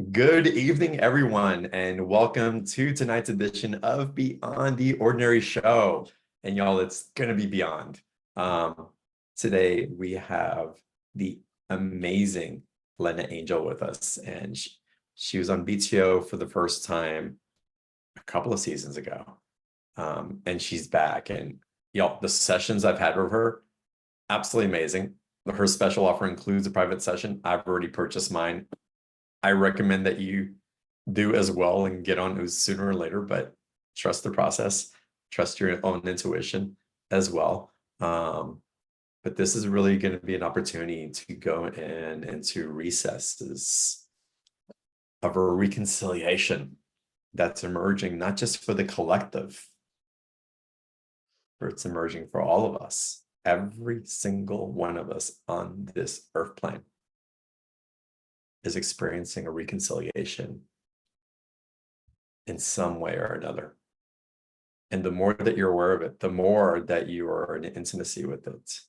Good evening, everyone, and welcome to tonight's edition of Beyond the Ordinary Show. And y'all, it's going to be beyond. Um, Today, we have the amazing Elena Angel with us, and she was on BTO for the first time a couple of seasons ago. And she's back, and y'all, the sessions I've had with her, absolutely amazing. Her special offer includes a private session. I've already purchased mine. I recommend that you do as well and get on it sooner or later, but trust the process, trust your own intuition as well. But this is really going to be an opportunity to go into recesses of a reconciliation that's emerging, not just for the collective, but it's emerging for all of us, every single one of us on this earth plane is experiencing a reconciliation in some way or another. And the more that you're aware of it, the more that you are in intimacy with it.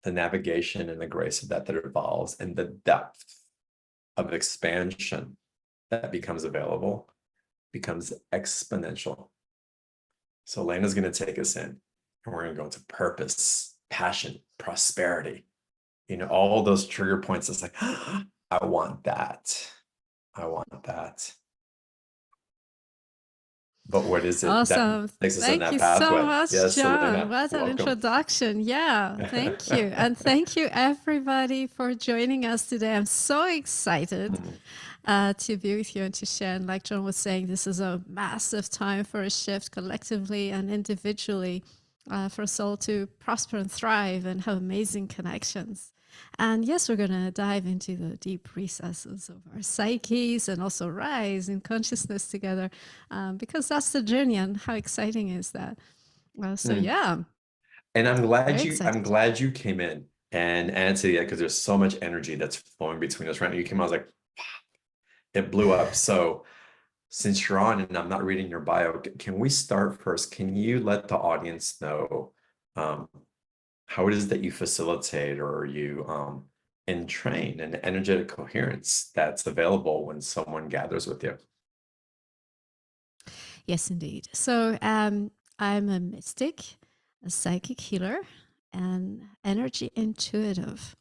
The navigation and the grace of that evolves, and the depth of expansion that becomes available becomes exponential. So Elena's going to take us in, and we're going to go into purpose, passion, prosperity. All those trigger points. It's like, I want that. I want that. But what is it Awesome. that takes us on Thank that you so pathway? much, Yes, John. Selena, What an welcome. introduction. Yeah, thank you. And thank you, everybody, for joining us today. I'm so excited to be with you and to share. And like John was saying, this is a massive time for a shift collectively and individually, for us all to prosper and thrive and have amazing connections. And yes, we're going to dive into the deep recesses of our psyches and also rise in consciousness together, because that's the journey. And how exciting is that? Yeah, And I'm very glad excited. you came in and answered that, because there's so much energy that's flowing between us right now. You came out, I was like, it blew up. So since you're on and I'm not reading your bio, can we start first? Can you let the audience know how it is that you facilitate or you entrain an energetic coherence that's available when someone gathers with you? Yes, indeed. So I'm a mystic, a psychic healer, and energy intuitive.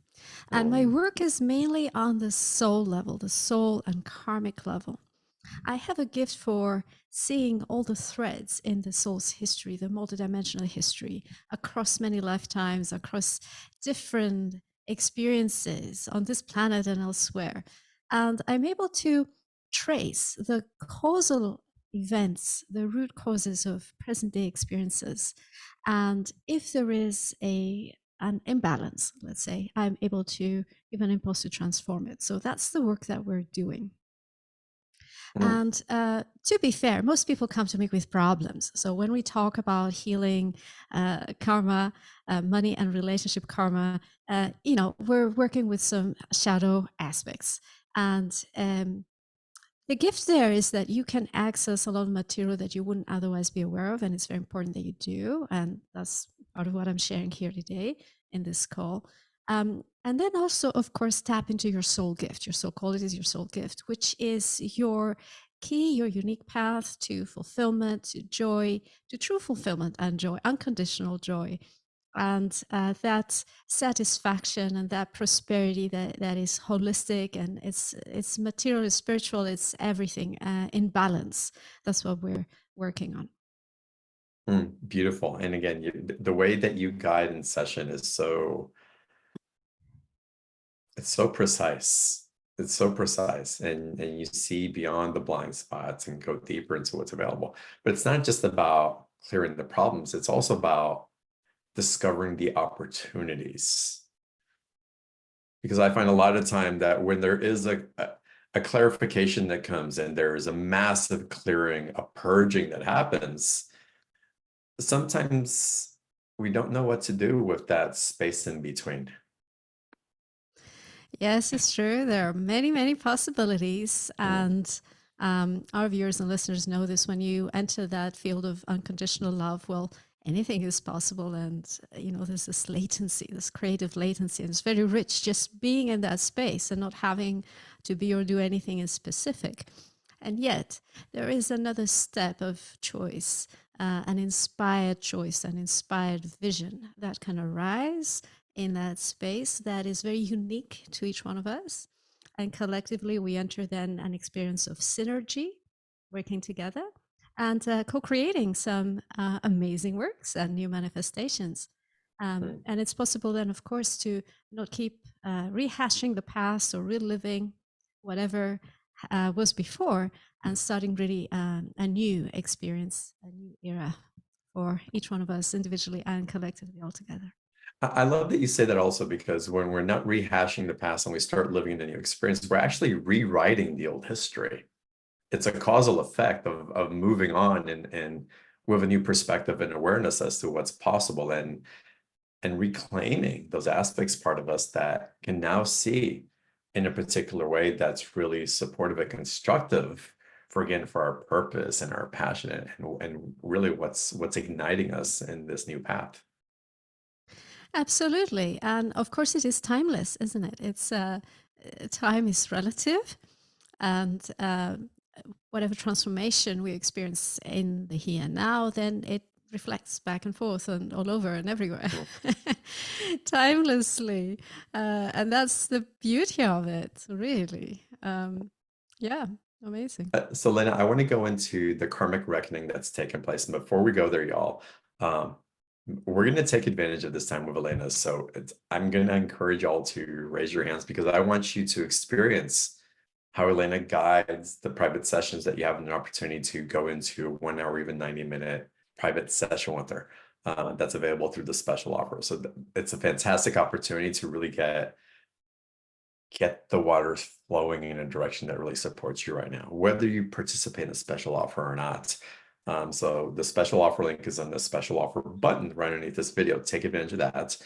And my Um, work is mainly on the soul level, the soul and karmic level. I have a gift for seeing all the threads in the soul's history, the multidimensional history, across many lifetimes, across different experiences on this planet and elsewhere. And I'm able to trace the causal events, the root causes of present day experiences. And if there is an imbalance, let's say, I'm able to give an impulse to transform it. So that's the work that we're doing. mm, And to be fair, most people come to me with problems. So when we talk about healing karma, money and relationship karma, we're working with some shadow aspects. And the gift there is that you can access a lot of material that you wouldn't otherwise be aware of. And it's very important that you do. And that's part of what I'm sharing here today in this call. And then also, of course, tap into your soul gift. Your soul quality is your soul gift, which is your key, your unique path to fulfillment, to joy, to true fulfillment and joy, unconditional joy. And that satisfaction and that prosperity that is holistic, and it's material, it's spiritual, it's everything in balance. That's what we're working on. Beautiful. And again, the way that you guide in session is it's so precise. It's so precise, and you see beyond the blind spots and go deeper into what's available. But it's not just about clearing the problems, it's also about discovering the opportunities. Because I find a lot of time that when there is a clarification that comes and there is a massive clearing, a purging that happens, sometimes we don't know what to do with that space in between. Yes, it's true. There are many, many possibilities. Mm, And our viewers and listeners know this. When you enter that field of unconditional love, well, anything is possible. And, there's this latency, this creative latency. And it's very rich just being in that space and not having to be or do anything in specific. And yet, there is another step of choice, an inspired choice, an inspired vision that can arise in that space that is very unique to each one of us. And collectively, we enter then an experience of synergy, working together, and co-creating some amazing works and new manifestations. And it's possible then, of course, to not keep rehashing the past or reliving whatever was before, and starting really a new experience, a new era for each one of us individually and collectively altogether. I love that you say that also, because when we're not rehashing the past and we start living the new experience, we're actually rewriting the old history. It's a causal effect of moving on and with a new perspective and awareness as to what's possible, and reclaiming those aspects part of us that can now see in a particular way that's really supportive and constructive for our purpose and our passion, and really what's igniting us in this new path. Absolutely. And of course, it is timeless, isn't it? It's time is relative, and whatever transformation we experience in the here and now, then it reflects back and forth and all over and everywhere, timelessly. And that's the beauty of it, really. Yeah, amazing. So Lena, I want to go into the karmic reckoning that's taken place. And before we go there, y'all, we're going to take advantage of this time with Elena. So I'm going to encourage y'all to raise your hands, because I want you to experience how Elena guides the private sessions that you have an opportunity to go into 1 hour, even 90-minute private session with her. That's available through the special offer. So it's a fantastic opportunity to really get the waters flowing in a direction that really supports you right now, whether you participate in a special offer or not. So the special offer link is on the special offer button right underneath this video. Take advantage of that.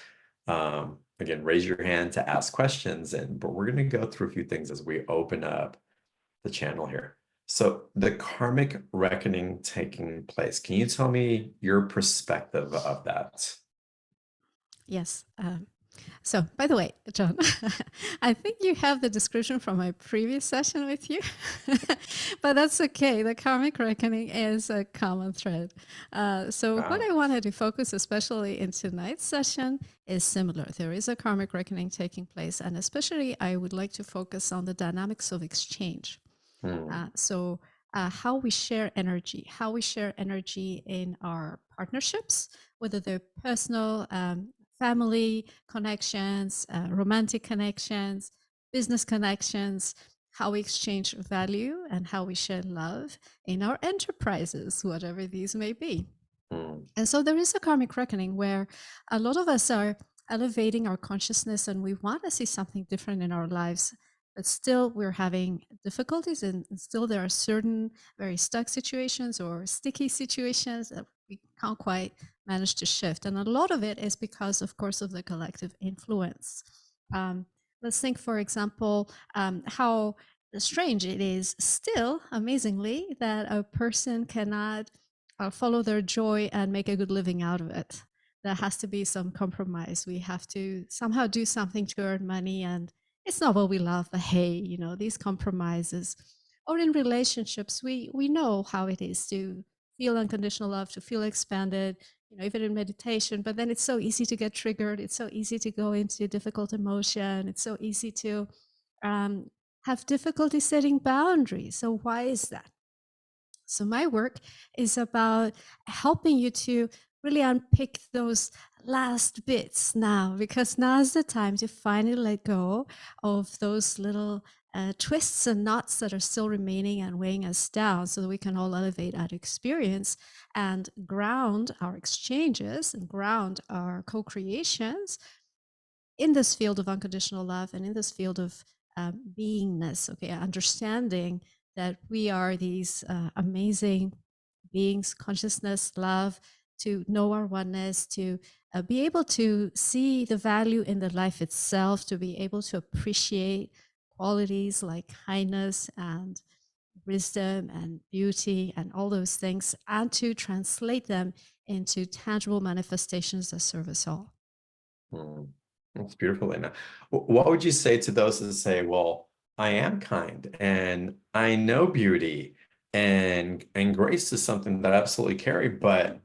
Again, raise your hand to ask questions, but we're going to go through a few things as we open up the channel here. So the karmic reckoning taking place, can you tell me your perspective of that? Yes. So, by the way, John, I think you have the description from my previous session with you, but that's okay. The karmic reckoning is a common thread. So, what I wanted to focus especially in tonight's session is similar. There is a karmic reckoning taking place, and especially I would like to focus on the dynamics of exchange. So, how we share energy, in our partnerships, whether they're personal, family connections, romantic connections, business connections, how we exchange value and how we share love in our enterprises, whatever these may be. And so there is a karmic reckoning where a lot of us are elevating our consciousness and we want to see something different in our lives, but still we're having difficulties, and still there are certain very stuck situations or sticky situations that we can't quite manage to shift. And a lot of it is because, of course, of the collective influence. Let's think, for example, how strange it is still, amazingly, that a person cannot follow their joy and make a good living out of it. There has to be some compromise. We have to somehow do something to earn money, and it's not what we love, but hey, these compromises. Or in relationships, we know how it is to feel unconditional love, to feel expanded, even in meditation, but then it's so easy to get triggered. It's so easy to go into difficult emotion. It's so easy to have difficulty setting boundaries. So why is that? So my work is about helping you to really unpick those last bits now, because now is the time to finally let go of those little twists and knots that are still remaining and weighing us down, so that we can all elevate our experience and ground our exchanges and ground our co-creations in this field of unconditional love and in this field of beingness, okay, understanding that we are these amazing beings, consciousness, love, to know our oneness, to be able to see the value in the life itself, to be able to appreciate qualities like kindness and wisdom and beauty and all those things, and to translate them into tangible manifestations that serve us all. That's beautiful, Lena. What would you say to those that say, well, I am kind and I know beauty and grace is something that I absolutely carry, but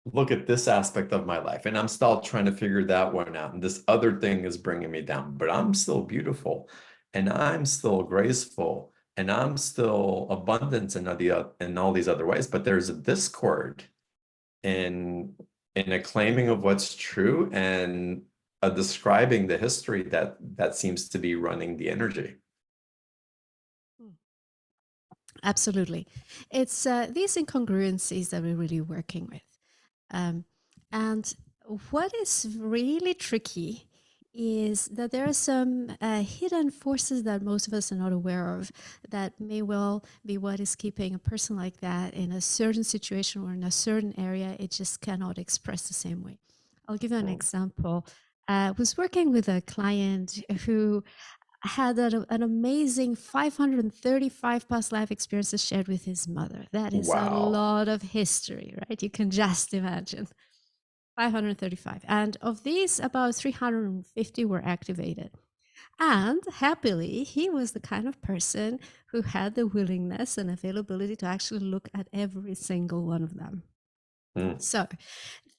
look at this aspect of my life and I'm still trying to figure that one out. And this other thing is bringing me down, but I'm still beautiful and I'm still graceful and I'm still abundant in all these other ways. But there's a discord in a claiming of what's true and a describing the history that seems to be running the energy. Absolutely. It's these incongruencies that we're really working with. Um, and what is really tricky is that there are some hidden forces that most of us are not aware of that may well be what is keeping a person like that in a certain situation or in a certain area. It just cannot express the same way. I'll give you an example. I was working with a client who had an amazing 535 past life experiences shared with his mother. That is a Wow. lot of history, right? You can just imagine. 535. And of these, about 350 were activated. And happily, he was the kind of person who had the willingness and availability to actually look at every single one of them. Mm, So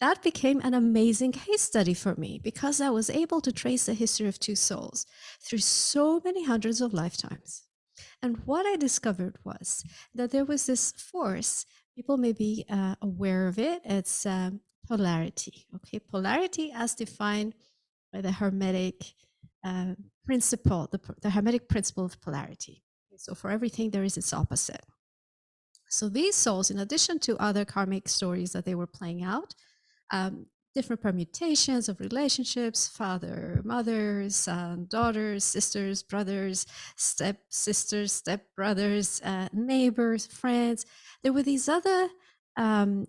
that became an amazing case study for me because I was able to trace the history of two souls through so many hundreds of lifetimes. And what I discovered was that there was this force, people may be aware of it, it's polarity. Okay, polarity as defined by the Hermetic principle, the Hermetic principle of polarity. So for everything, there is its opposite. So these souls, in addition to other karmic stories that they were playing out, um, different permutations of relationships, father, mother, son, daughters, sisters, brothers, step sisters, step brothers, neighbors, friends. There were these other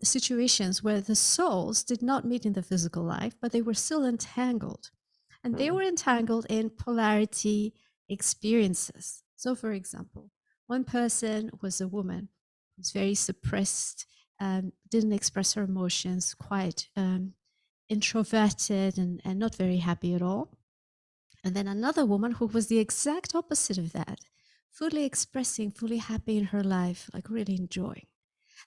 situations where the souls did not meet in the physical life, but they were still entangled. And they mm, were entangled in polarity experiences. So, for example, one person was a woman who was very suppressed, didn't express her emotions, quite introverted and not very happy at all. And then another woman who was the exact opposite of that, fully expressing, fully happy in her life, like really enjoying.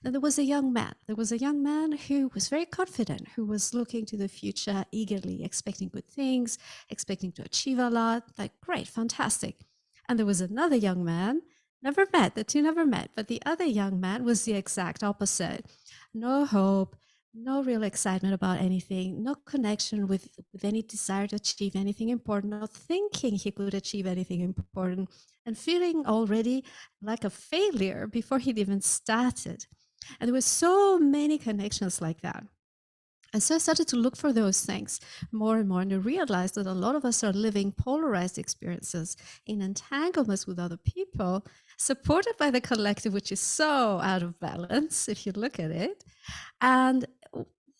Then there was a young man. There was a young man who was very confident, who was looking to the future eagerly, expecting good things, expecting to achieve a lot. Like, great, fantastic. And there was another young man, never met, the two never met, but the other young man was the exact opposite. No hope, no real excitement about anything, no connection with any desire to achieve anything important, not thinking he could achieve anything important, and feeling already like a failure before he'd even started. And there were so many connections like that. And so I started to look for those things more and more, and I realized that a lot of us are living polarized experiences in entanglements with other people, supported by the collective, which is so out of balance if you look at it. And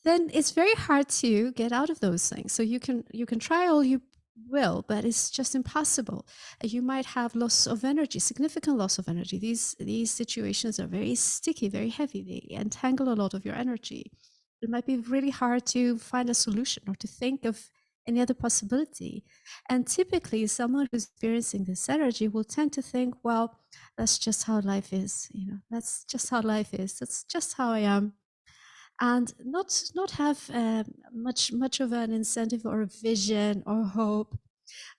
then it's very hard to get out of those things. So you can try all you will, but it's just impossible. You might have loss of energy, significant loss of energy. These situations are very sticky, very heavy. They entangle a lot of your energy. It might be really hard to find a solution or to think of any other possibility. And typically, someone who's experiencing this energy will tend to think, well, that's just how life is. That's just how life is. That's just how I am, and not have much of an incentive or a vision or hope.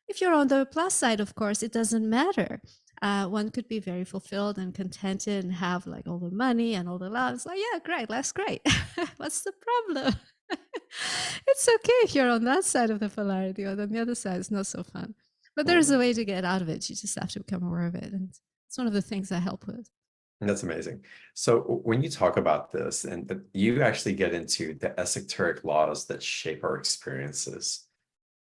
If you're on the plus side, of course, it doesn't matter. One could be very fulfilled and contented and have like all the money and all the love. It's like, yeah, great, that's great. What's the problem? It's okay if you're on that side of the polarity, or on the other side, it's not so fun. But there's a mm. way to get out of it. You just have to become aware of it. And it's one of the things I help with. That's amazing. So when you talk about this, and you actually get into the esoteric laws that shape our experiences,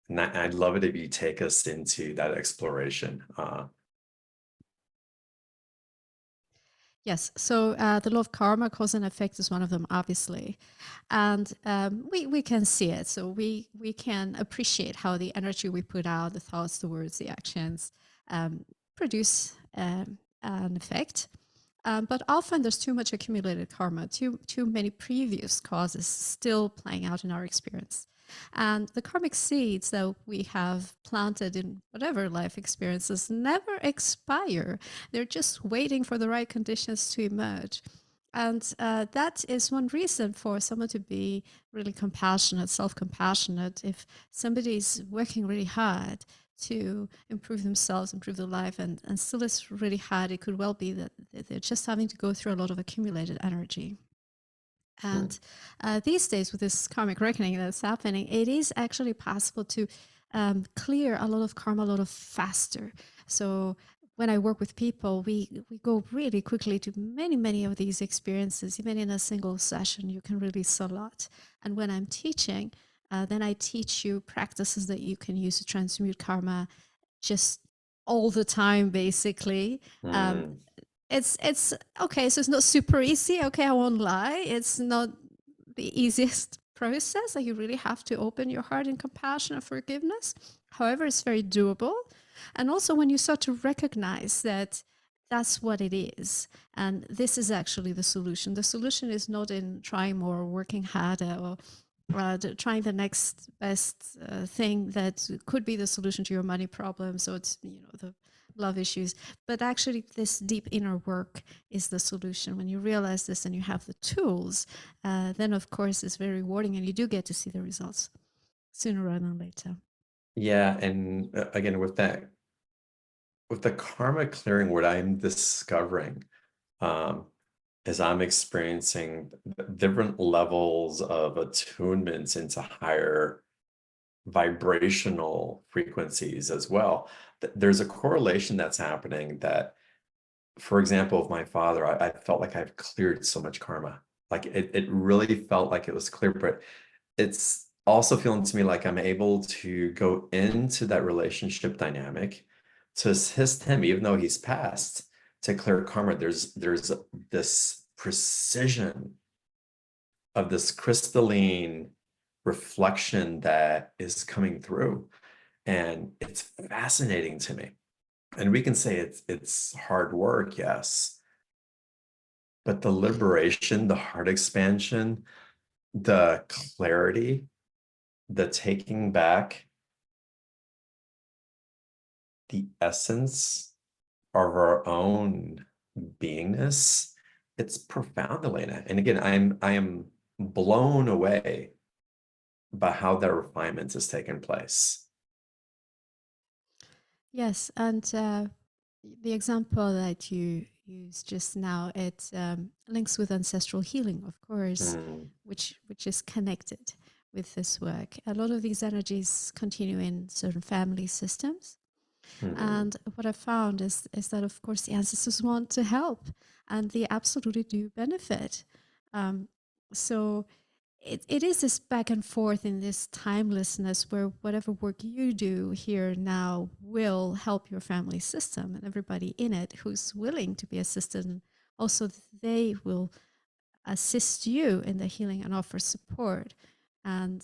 and I'd love it if you take us into that exploration. Yes. So the law of karma, cause and effect, is one of them, obviously, and we can see it. So we can appreciate how the energy we put out, the thoughts, the words, the actions, produce an effect. But often there's too much accumulated karma, too many previous causes still playing out in our experience. And the karmic seeds that we have planted in whatever life experiences never expire. They're just waiting for the right conditions to emerge. And that is one reason for someone to be really compassionate, self compassionate. If somebody's working really hard to improve themselves, improve their life, and still is really hard, it could well be that they're just having to go through a lot of accumulated energy. Mm. And these days, with this karmic reckoning that's happening, it is actually possible to clear a lot of karma a lot of faster. So when I work with people, we go really quickly to many of these experiences. Even in a single session, you can release a lot. And when I'm teaching, then I teach you practices that you can use to transmute karma just all the time, basically. Um, Mm. it's okay, so it's not super easy. Okay, I won't lie. It's not the easiest process. Like, you really have to open your heart in compassion and forgiveness. However, it's very doable. And also when you start to recognize that that's what it is, and this is actually the solution. The solution is not in trying more or working harder or trying the next best thing that could be the solution to your money problem. So it's, the love issues, but actually this deep inner work is the solution. When you realize this and you have the tools, then of course it's very rewarding, and you do get to see the results sooner rather than later. Yeah, and again, with the karma clearing, what I'm discovering um, is I'm experiencing different levels of attunements into higher vibrational frequencies as well. There's a correlation that's happening that, for example, with my father, I felt like I've cleared so much karma. Like it really felt like it was clear, but it's also feeling to me like I'm able to go into that relationship dynamic to assist him, even though he's passed, to clear karma. There's this precision of this crystalline reflection that is coming through. And it's fascinating to me. And we can say it's hard work, yes, but the liberation, the heart expansion, the clarity, the taking back the essence of our own beingness, it's profound, Elena. And again, I am blown away by how that refinement has taken place. Yes, and the example that you used just now, it links with ancestral healing, of course, Mm, which is connected with this work. A lot of these energies continue in certain family systems. mhm. And what I found is that, of course, the ancestors want to help, and they absolutely do benefit. Um, so it is this back and forth in this timelessness where whatever work you do here now will help your family system and everybody in it who's willing to be assisted. And also, they will assist you in the healing and offer support and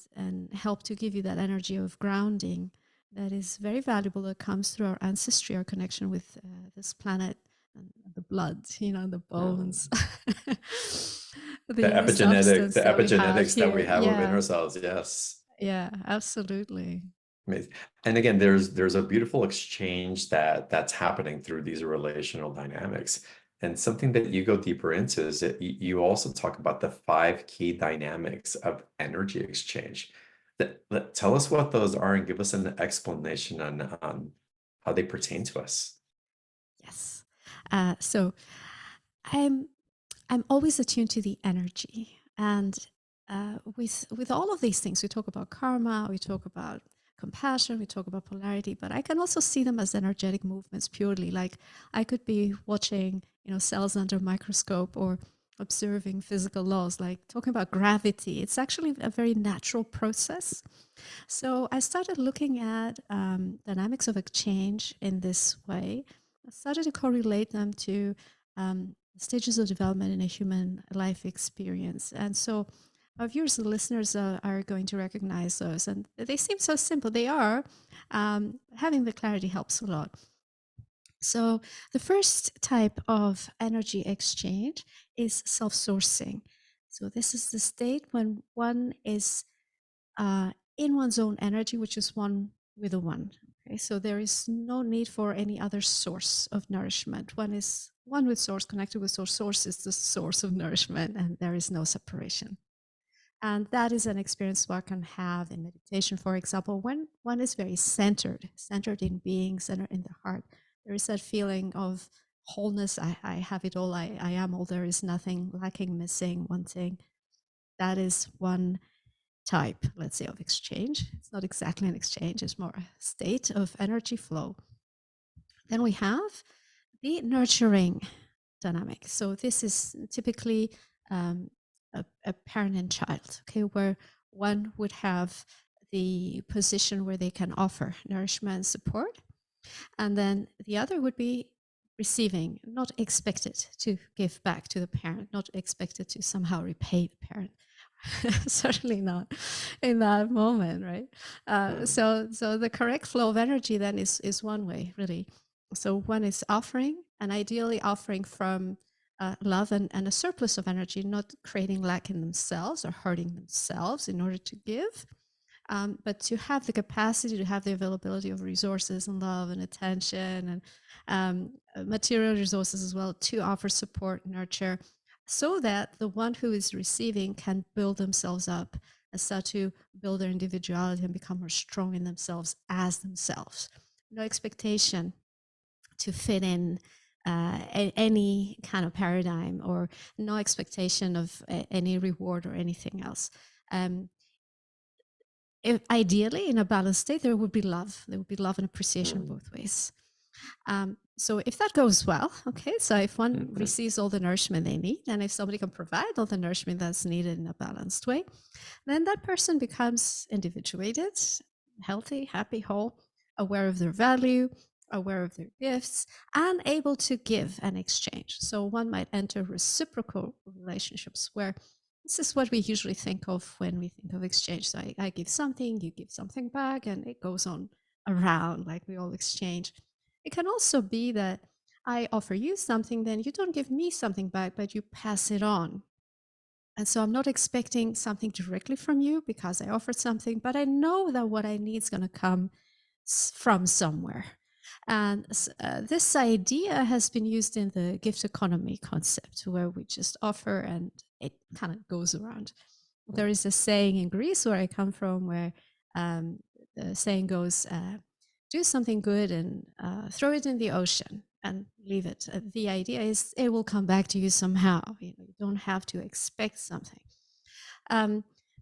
help to give you that energy of grounding that is very valuable, that comes through our ancestry, our connection with this planet, and the blood, the bones, Mm. the substance The that we have epigenetics that we here. have within Yeah, ourselves, yes. yeah, absolutely. Amazing. And again, there's a beautiful exchange that's happening through these relational dynamics. And something that you go deeper into is that you also talk about the 5 key dynamics of energy exchange. Tell us what those are and give us an explanation on how they pertain to us. Yes. So I'm I'm always attuned to the energy, and with all of these things, we talk about karma, we talk about compassion, we talk about polarity, but I can also see them as energetic movements purely. Like, I could be watching, cells under a microscope, or observing physical laws, like talking about gravity. It's actually a very natural process. So I started looking at dynamics of exchange in this way. I started to correlate them to stages of development in a human life experience. And so our viewers and listeners are going to recognize those. And they seem so simple. They are. Having the clarity helps a lot. So the first type of energy exchange is self sourcing. So this is the state when one is in one's own energy, which is one with a one. Okay, so there is no need for any other source of nourishment. One is one with source, connected with source. Source is the source of nourishment, and there is no separation. And that is an experience one can have in meditation, for example, when one is very centered, centered in being, centered in the heart. There is that feeling of wholeness. I have it all. I am all. There is nothing lacking, missing, wanting. That is one type, let's say, of exchange. It's not exactly an exchange, it's more a state of energy flow. Then we have the nurturing dynamic. So this is typically um, a parent and child, okay, where one would have the position where they can offer nourishment and support, and then the other would be receiving, not expected to give back to the parent, not expected to somehow repay the parent. Certainly not in that moment, right? So the correct flow of energy then is one way, really. So one is offering, and ideally offering from love and a surplus of energy, not creating lack in themselves or hurting themselves in order to give, but to have the capacity, to have the availability of resources and love and attention and material resources as well, to offer support, nurture, so that the one who is receiving can build themselves up and start to build their individuality and become more strong in themselves as themselves. No expectation to fit in any kind of paradigm, or no expectation of any reward or anything else. Um, Ideally, in a balanced state, there would be love. There would be love and appreciation both ways. So if that goes well, okay, so if one receives all the nourishment they need, and if somebody can provide all the nourishment that's needed in a balanced way, then that person becomes individuated, healthy, happy, whole, aware of their value, aware of their gifts, and able to give and exchange. So one might enter reciprocal relationships where this is what we usually think of when we think of exchange. So I give something, you give something back, and it goes on around, like we all exchange. It can also be that I offer you something, then you don't give me something back, but you pass it on. And so I'm not expecting something directly from you because I offered something, but I know that what I need is going to come from somewhere. And this idea has been used in the gift economy concept, where we just offer and it kind of goes around. There is a saying in Greece, where I come from, where the saying goes, do something good and throw it in the ocean and leave it. The idea is it will come back to you somehow. You don't have to expect something.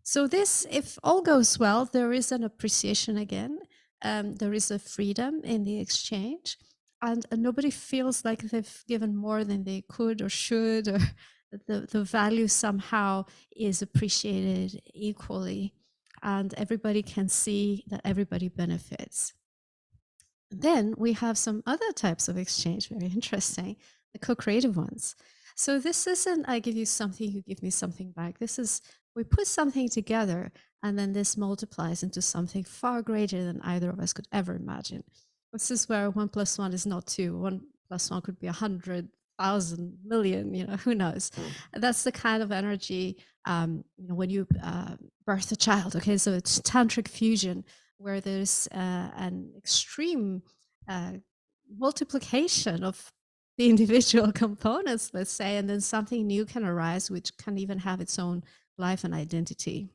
So this, if all goes well, there is an appreciation again. There is a freedom in the exchange, and nobody feels like they've given more than they could or should, or the value somehow is appreciated equally, and everybody can see that everybody benefits. Then we have some other types of exchange, very interesting, the co-creative ones. So this isn't I give you something, you give me something back. This is we put something together, and then this multiplies into something far greater than either of us could ever imagine. This is where 1 + 1 is not 2. 1 + 1 could be 100,000 million, who knows. That's the kind of energy, when you birth a child. Okay, so it's tantric fusion, where there's an extreme multiplication of the individual components, let's say, and then something new can arise, which can even have its own life and identity.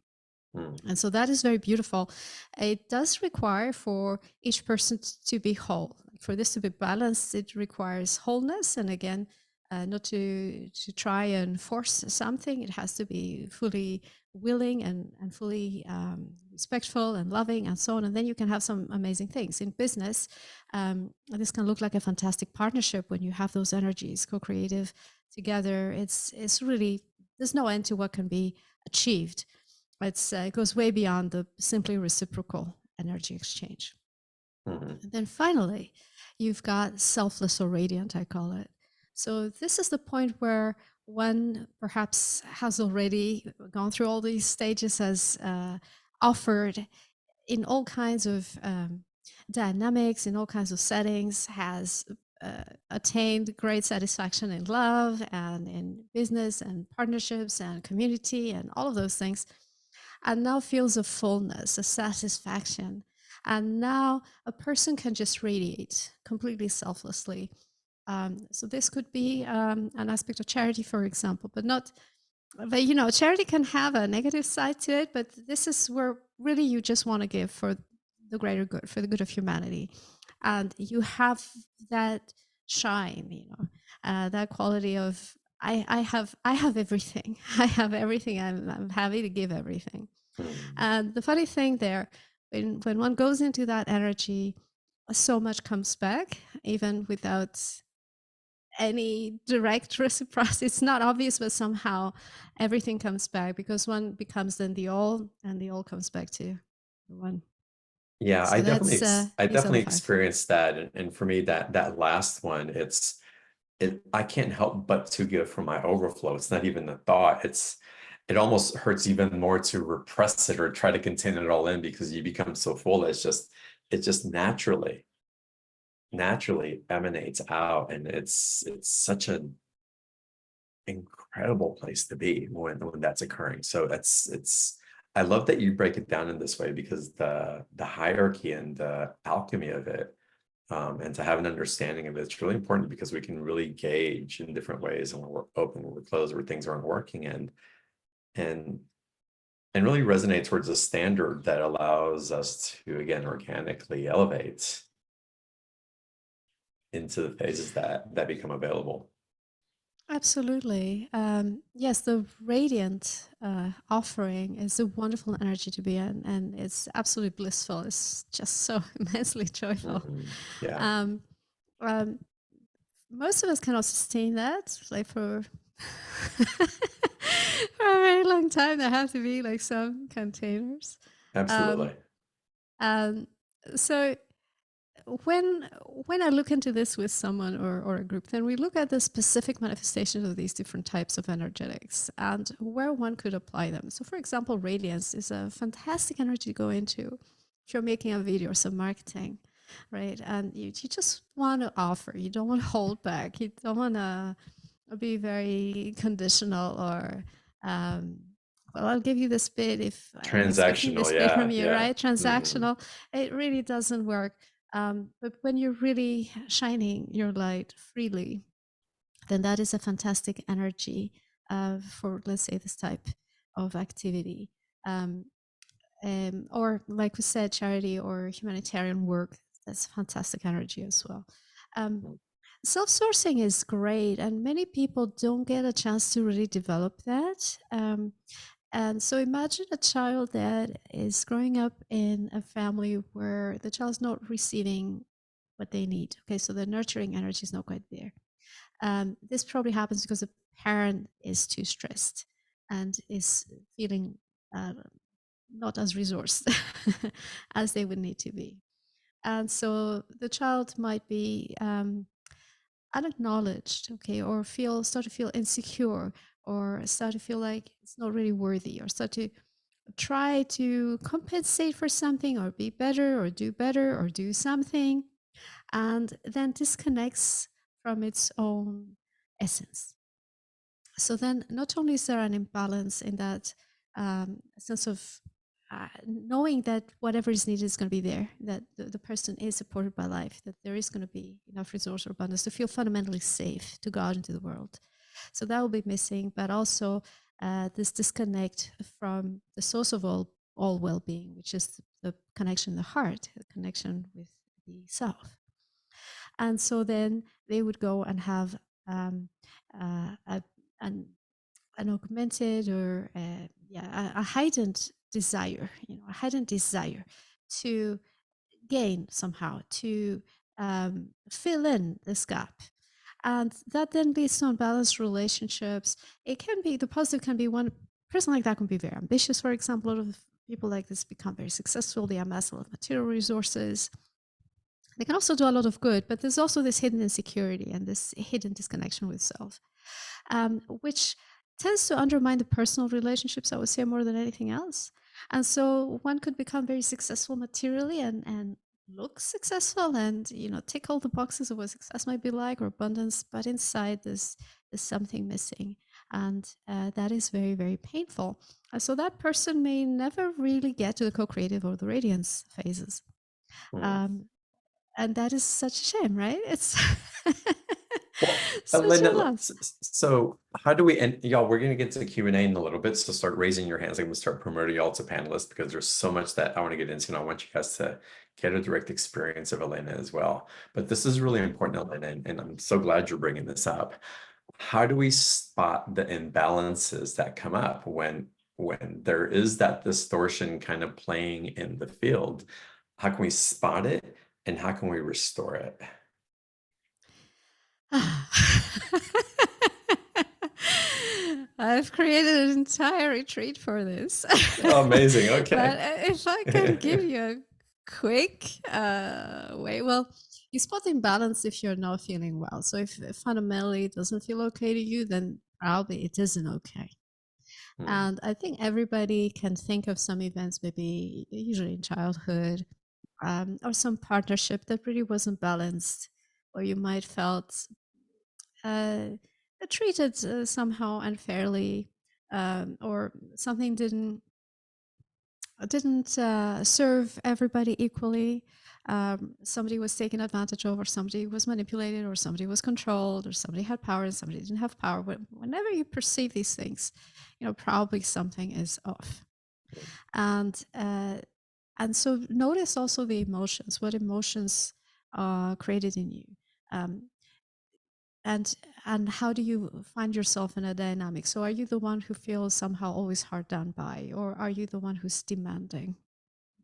And so that is very beautiful. It does require for each person to be whole. For this to be balanced, it requires wholeness. And again, not to try and force something. It has to be fully willing and fully respectful and loving and so on. And then you can have some amazing things. In business, this can look like a fantastic partnership when you have those energies co-creative together. It's really, there's no end to what can be achieved. It goes way beyond the simply reciprocal energy exchange. And then finally, you've got selfless or radiant, I call it. So this is the point where one perhaps has already gone through all these stages, has offered in all kinds of dynamics, in all kinds of settings, has attained great satisfaction in love and in business and partnerships and community and all of those things. and now feels a fullness, a satisfaction. And now a person can just radiate completely selflessly. So this could be an aspect of charity, for example, but not. But charity can have a negative side to it. But this is where really you just want to give for the greater good, for the good of humanity, and you have that shine, that quality of I have everything. I have everything. I'm happy to give everything. Mm. And the funny thing there, when one goes into that energy, so much comes back, even without any direct reciprocity. It's not obvious, but somehow everything comes back because one becomes then the all, and the all comes back to the one. Yeah, So that's I piece number definitely 5. experienced that. And for me, that last one, I can't help but to give from my overflow. It's not even a thought. It almost hurts even more to repress it or try to contain it all in because you become so full. It just naturally emanates out. And it's such an incredible place to be when that's occurring. So I love that you break it down in this way because the hierarchy and the alchemy of it, and to have an understanding of it, it's really important because we can really gauge in different ways and when we're open, when we're closed, where things aren't working, and and really resonate towards a standard that allows us to again organically elevate into the phases that become available. Absolutely. Yes, the radiant offering is a wonderful energy to be in, and it's absolutely blissful. It's just so immensely joyful. Mhm. Yeah, Um, um, Most of us cannot sustain that, like for for a very long time. There have to be like some containers. Um, absolutely. and so when I look into this with someone or a group, then we look at the specific manifestations of these different types of energetics and where one could apply them. So, for example, radiance is a fantastic energy to go into if you're making a video or some marketing, right? And you just want to offer. You don't want to hold back. You don't want to be very conditional or um, well, I'll give you this bit if I'm expecting Transactional. this bit from Yeah, you, yeah. right? Mhm. Transactional. It really doesn't work. But when you're really shining your light freely, then that is a fantastic energy for, let's say, this type of activity. Um, or, like we said, charity or humanitarian work. That's fantastic energy as well. Um, Self-sourcing is great, and many people don't get a chance to really develop that. And so imagine a child that is growing up in a family where the child's not receiving what they need. Okay, so the nurturing energy is not quite there. This probably happens because the parent is too stressed and is feeling uh, not as resourced as they would need to be. And so the child might be unacknowledged, okay, or start to feel insecure, or start to feel like it's not really worthy, or start to try to compensate for something, or be better, or do something, and then disconnects from its own essence. So then not only is there an imbalance in that sense of knowing that whatever is needed is going to be there, that the person is supported by life, that there is going to be enough resource or abundance to feel fundamentally safe to go out into the world. So that will be missing, but also this disconnect from the source of all well-being, which is the connection in the heart, the connection with the self. And so then they would go and have a, an an augmented or a heightened desire, a heightened desire to gain somehow, to fill in this gap. And that then leads to unbalanced relationships. It can be, the positive can be one person like that can be very ambitious, for example. A lot of people like this become very successful. They amass a lot of material resources. They can also do a lot of good, but there's also this hidden insecurity and this hidden disconnection with self, which tends to undermine the personal relationships, I would say, more than anything else. And so one could become very successful materially and look successful and tick all the boxes of what success might be like or abundance, but inside there's something missing. And that is very, very painful. So that person may never really get to the co-creative or the radiance phases. Mm. Um, and that is such a shame, right? It's Well, such a Elena, loss. so how do we, and y'all, we're going to get to Q&A in a little bit, so start raising your hands. I'm going to start promoting y'all to panelists because there's so much that I want to get into, and I want you guys to get a direct experience of Elena as well. But this is really important, Elena, and I'm so glad you're bringing this up. How do we spot the imbalances that come up when there is that distortion kind of playing in the field? How can we spot it, and how can we restore it? I've created an entire retreat for this. Oh, amazing. But Okay. if I can give you a quick way, well, you spot the imbalance if you're not feeling well. So if fundamentally it doesn't feel okay to you, then probably it isn't okay. Hmm. And I think everybody can think of some events, maybe usually in childhood, or some partnership that really wasn't balanced, or you might felt uh, treated somehow unfairly, or something didn't serve everybody equally. Somebody was taken advantage of, or somebody was manipulated, or somebody was controlled, or somebody had power and somebody didn't have power. Whenever you perceive these things, probably something is off. And so notice also the emotions. What emotions are created in you? Um, and how do you find yourself in a dynamic? So are you the one who feels somehow always hard done by, or are you the one who's demanding?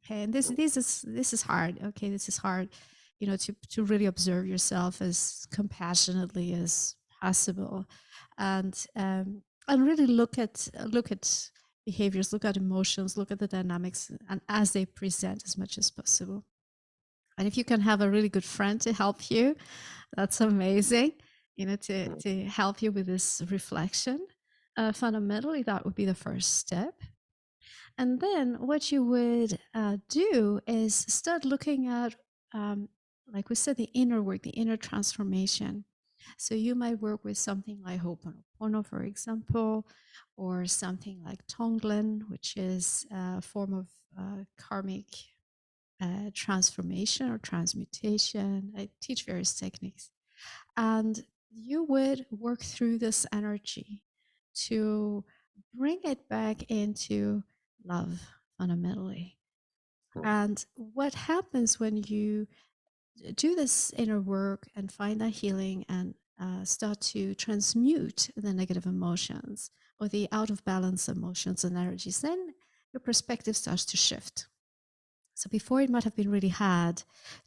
Okay, and this is hard. Okay, this is hard, to really observe yourself as compassionately as possible, and really look at behaviors, look at emotions, look at the dynamics, and as they present as much as possible. And if you can have a really good friend to help you, that's amazing, to help you with this reflection. Fundamentally, that would be the first step. And then what you would do is start looking at, like we said, the inner work, the inner transformation. So you might work with something like Ho'oponopono, for example, or something like Tonglen, which is a form of karmic transformation or transmutation. I teach various techniques. And you would work through this energy to bring it back into love fundamentally. And what happens when you do this inner work and find that healing and start to transmute the negative emotions or the out of balance emotions and energies, then your perspective starts to shift. So before it might have been really hard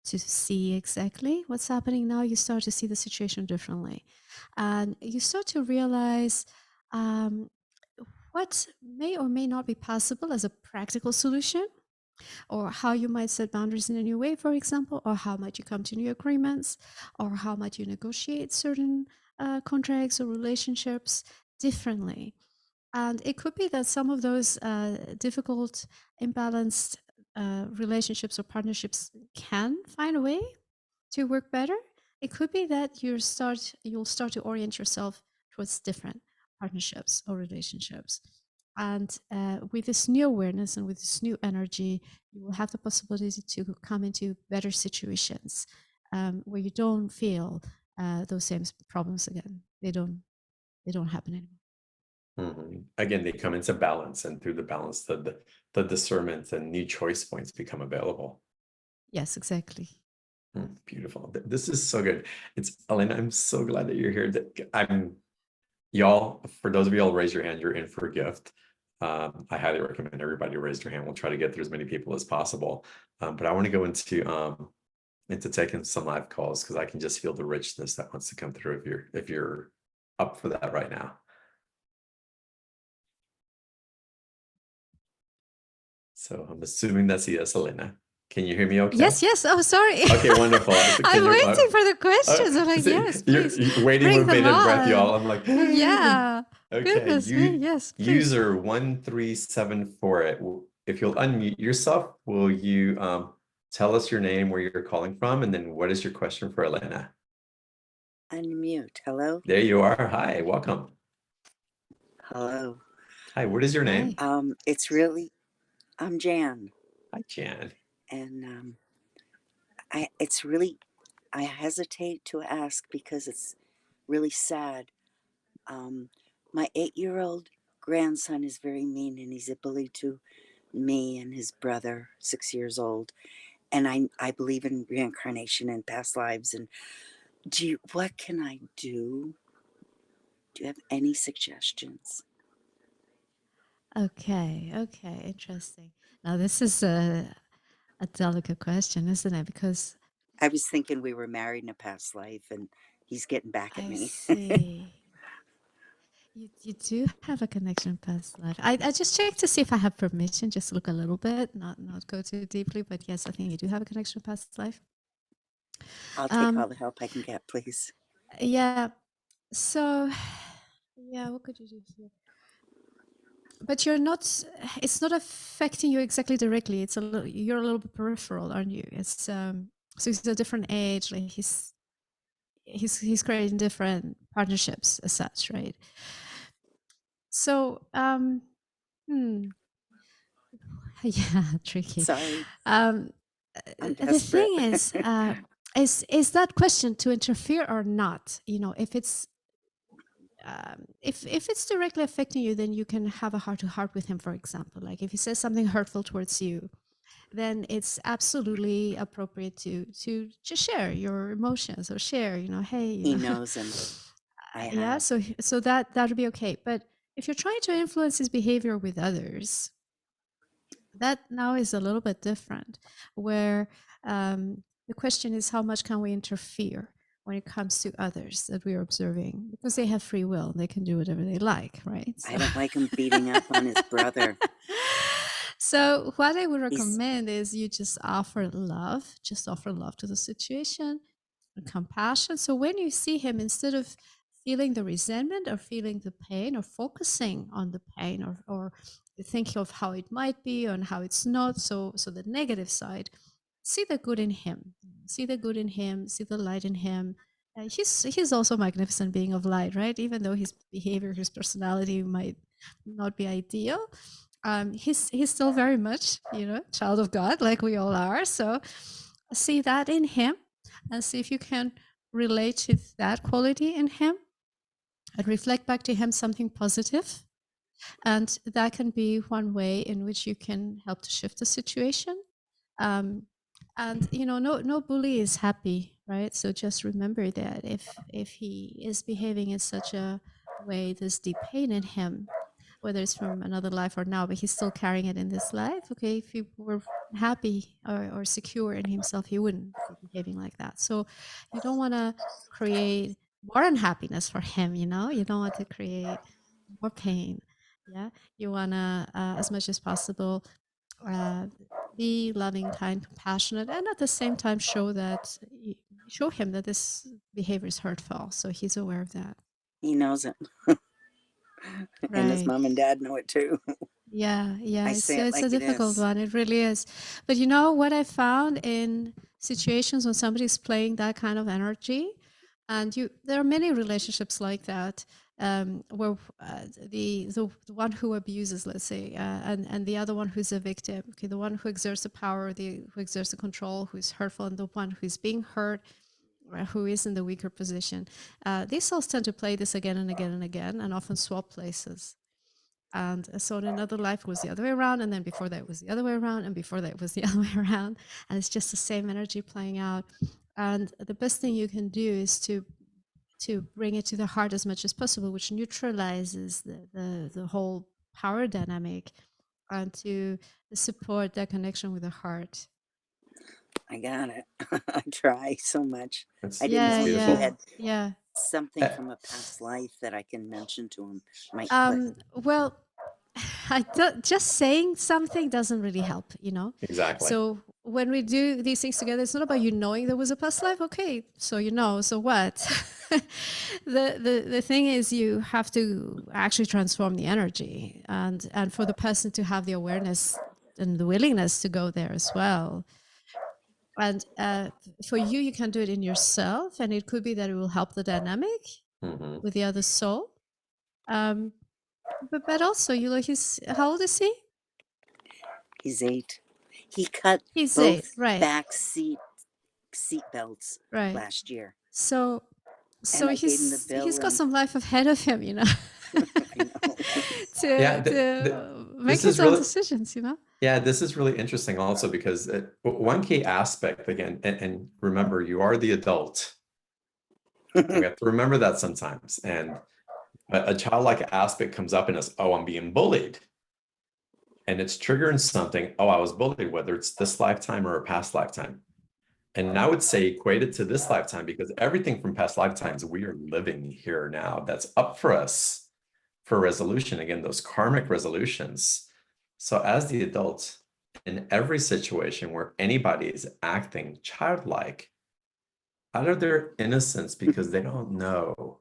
to see exactly what's happening. Now you start to see the situation differently. And you start to realize um, what may or may not be possible as a practical solution, or how you might set boundaries in a new way, for example, or how might you come to new agreements, or how might you negotiate certain contracts or relationships differently. And it could be that some of those difficult, imbalanced relationships or partnerships can find a way to work better. It could be that you'll start to orient yourself towards different partnerships or relationships. And with this new awareness and with this new energy, you will have the possibility to come into better situations where you don't feel those same problems again. They don't happen anymore. Again, they come into balance, and through the balance, the discernment and new choice points become available. Yes, exactly. Beautiful. This is so good. It's Elena, I'm so glad that you're here. Y'all, for those of y'all raise your hand, you're in for a gift. I highly recommend everybody raise your hand. We'll try to get through as many people as possible. But I want to go into taking some live calls because I can just feel the richness that wants to come through if you're up for that right now. So I'm assuming that's yes, Elena. Can you hear me okay? Yes, yes. Oh, sorry. Okay, wonderful. I'm waiting for the questions. I'm like, see, yes, you're, please you're waiting bring with them bated breath, on. y'all. I'm like, Yeah. okay, Goodness me. Yes, please. user 1374. If you'll unmute yourself, will you tell us your name, where you're calling from, and then what is your question for Elena? Unmute. Hello? There you are. Hi, welcome. Hello. Hi, what is your name? Hi. It's really, I'm Jan, Hi, Jan. and it's really, I hesitate to ask because it's really sad. Um, my 8-year-old grandson is very mean, and he's a bully to me and his brother, 6 years old. And I believe in reincarnation and past lives. And what can I do? Do you have any suggestions? Okay. Okay. Interesting. Now, this is a delicate question, isn't it? Because I was thinking we were married in a past life, and he's getting back at I me. see you do have a connection past life. I just checked to see if I have permission, just look a little bit, not go too deeply. But yes, I think you do have a connection past life. I'll take all Um, the help I can get, please. yeah. So, yeah, what could you do here? But you're not. It's not affecting you exactly directly. It's a little. You're a little bit peripheral, aren't you? It's So he's a different age. Like he's creating different partnerships as such, right? So hmm, yeah, tricky. Sorry, Um, I'm the desperate. thing is that question to interfere or not? You know, if it's if it's directly affecting you, then you can have a heart to heart with him. For example, like if he says something hurtful towards you, then it's absolutely appropriate to just share your emotions or share, hey, He knows, and I yeah. have. So that would be okay. But if you're trying to influence his behavior with others, that now is a little bit different, where the question is how much can we interfere when it comes to others that we are observing, because they have free will, they can do whatever they like, right? I don't like him beating up on his brother. So what I would He's recommend is you just offer love to the situation and compassion. So when you see him, instead of feeling the resentment or feeling the pain or focusing on the pain, or thinking of how it might be and how it's not, so the negative side, see the good in him. See the good in him, see the light in him. He's also a magnificent being of light, right? Even though his behavior, his personality might not be ideal, he's still very much, child of God, like we all are. So see that in him, and see if you can relate to that quality in him and reflect back to him something positive. And that can be one way in which you can help to shift the situation. um, and no bully is happy, right? So just remember that if he is behaving in such a way, there's deep pain in him, whether it's from another life or now, but he's still carrying it in this life. Okay, if he were happy or secure in himself, he wouldn't be behaving like that. So you don't want to create more unhappiness for him. You don't want to create more pain. Yeah, you want to, as much as possible, uh, be loving, kind, compassionate, and at the same time show him that this behavior is hurtful, so he's aware of that. he knows it, and his Right. mom and dad know it too. Yeah, I it's say it it's a like it difficult is. one. It really is. But you know what I found in situations when somebody's playing that kind of energy, and there are many relationships like that, where the one who abuses, let's say, and the other one who's a victim. Okay, the one who exerts the power, the who exerts the control, who's hurtful, and the one who's being hurt, who is in the weaker position. These souls tend to play this again and again and again, and often swap places. And so in another life it was the other way around, and then before that it was the other way around, and before that it was the other way around, and it's just the same energy playing out. And the best thing you can do is to bring it to the heart as much as possible, which neutralizes the whole power dynamic, and to support that connection with the heart. I got it. I try so much. I didn't Yeah, know if he yeah, Beautiful. had yeah. something Uh, from a past life that I can mention to him. Might click. Well, I don't, just saying something doesn't really help, exactly. So when we do these things together, it's not about you knowing there was a past life. Okay, so so what? The thing is, you have to actually transform the energy, and for the person to have the awareness and the willingness to go there as well. And for you, you can do it in yourself, and it could be that it will help the dynamic Mhm. with the other soul. Um, but also, you know, he's how old is he? He's 8. He cut He's 8, both right, back seat belts right. last year, So and so I gave him the bill, he's got and some life ahead of him, you know, I know. Yeah, to make this his is own really decisions, you know. yeah, this is really interesting also because one key aspect again, and remember, you are the adult. We have to remember that sometimes. And a childlike aspect comes up in us, oh, I'm being bullied. And it's triggering something, oh, I was bullied, whether it's this lifetime or a past lifetime. And I would say equate it to this lifetime because everything from past lifetimes we are living here now that's up for us for resolution. Again, those karmic resolutions. So as the adult, in every situation where anybody is acting childlike, out of their innocence, because they don't know,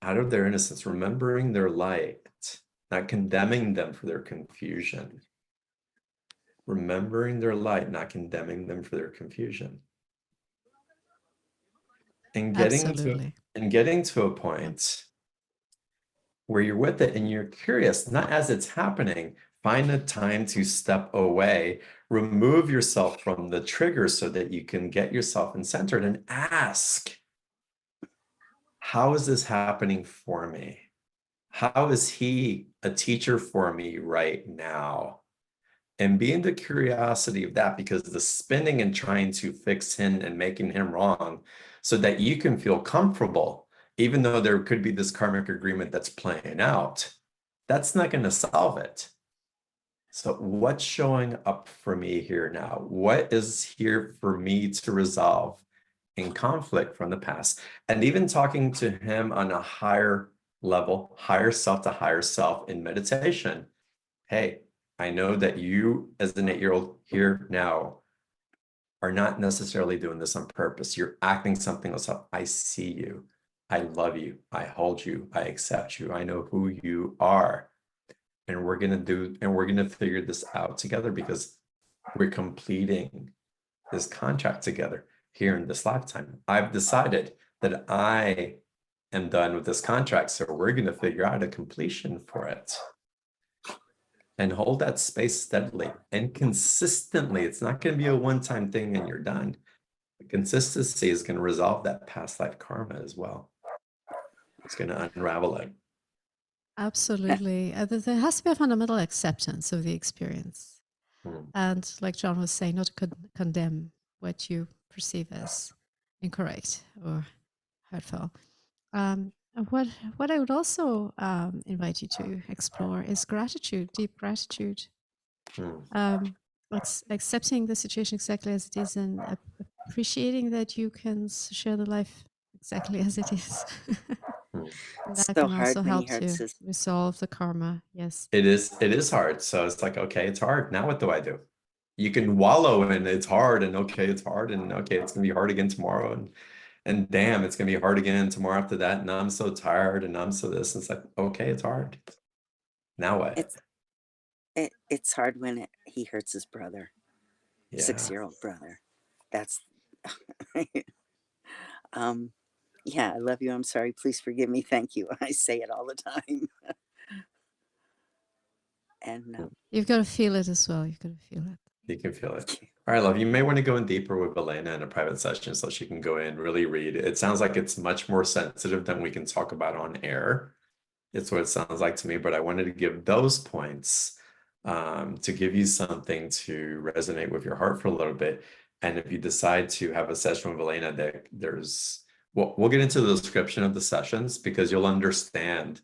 out of their innocence, remembering their light, not condemning them for their confusion, remembering their light, not condemning them for their confusion, and Absolutely. getting to a point where you're with it and you're curious, not as it's happening, find a time to step away, remove yourself from the trigger so that you can get yourself in centered and ask, how is this happening for me? How is he a teacher for me right now? And being the curiosity of that, because the spinning and trying to fix him and making him wrong so that you can feel comfortable, even though there could be this karmic agreement that's playing out, that's not going to solve it. So what's showing up for me here now? What is here for me to resolve in conflict from the past? And even talking to him on a higher level, higher self to higher self in meditation. Hey, I know that you, as an 8-year-old here now, are not necessarily doing this on purpose. You're acting something else up. I see you. I love you. I hold you. I accept you. I know who you are. And we're going to figure this out together because we're completing this contract together here in this lifetime. I've decided that I am done with this contract. So we're going to figure out a completion for it. And hold that space steadily and consistently. It's not going to be a one-time thing and you're done. The consistency is going to resolve that past life karma as well. It's going to unravel it. Absolutely. There has to be a fundamental acceptance of the experience. Hmm. And like John was saying, not to condemn what you perceive as incorrect or hurtful. And what I would also invite you to explore is gratitude, deep gratitude. Hmm. Accepting the situation exactly as it is and appreciating that you can share the life exactly as it is. Hmm. It's That so can hard also when he help hurts to his. resolve the karma. Yes. It is hard. So it's like, okay, it's hard. Now what do I do? You can wallow in it's hard and okay, it's hard and okay, it's gonna be hard again tomorrow and damn, it's gonna be hard again tomorrow after that. And I'm so tired and I'm so this. It's like, okay, it's hard. Now what? It's hard when he hurts his brother, Yeah. 6-year-old brother. That's um yeah, I love you. I'm sorry. Please forgive me. Thank you. I say it all the time. And You've got to feel it as well. You've got to feel it. You can feel it. All right, love, you may want to go in deeper with Elena in a private session so she can go in, really read. It sounds like it's much more sensitive than we can talk about on air. It's what it sounds like to me, but I wanted to give those points to give you something to resonate with your heart for a little bit. And if you decide to have a session with Elena, we'll get into the description of the sessions because you'll understand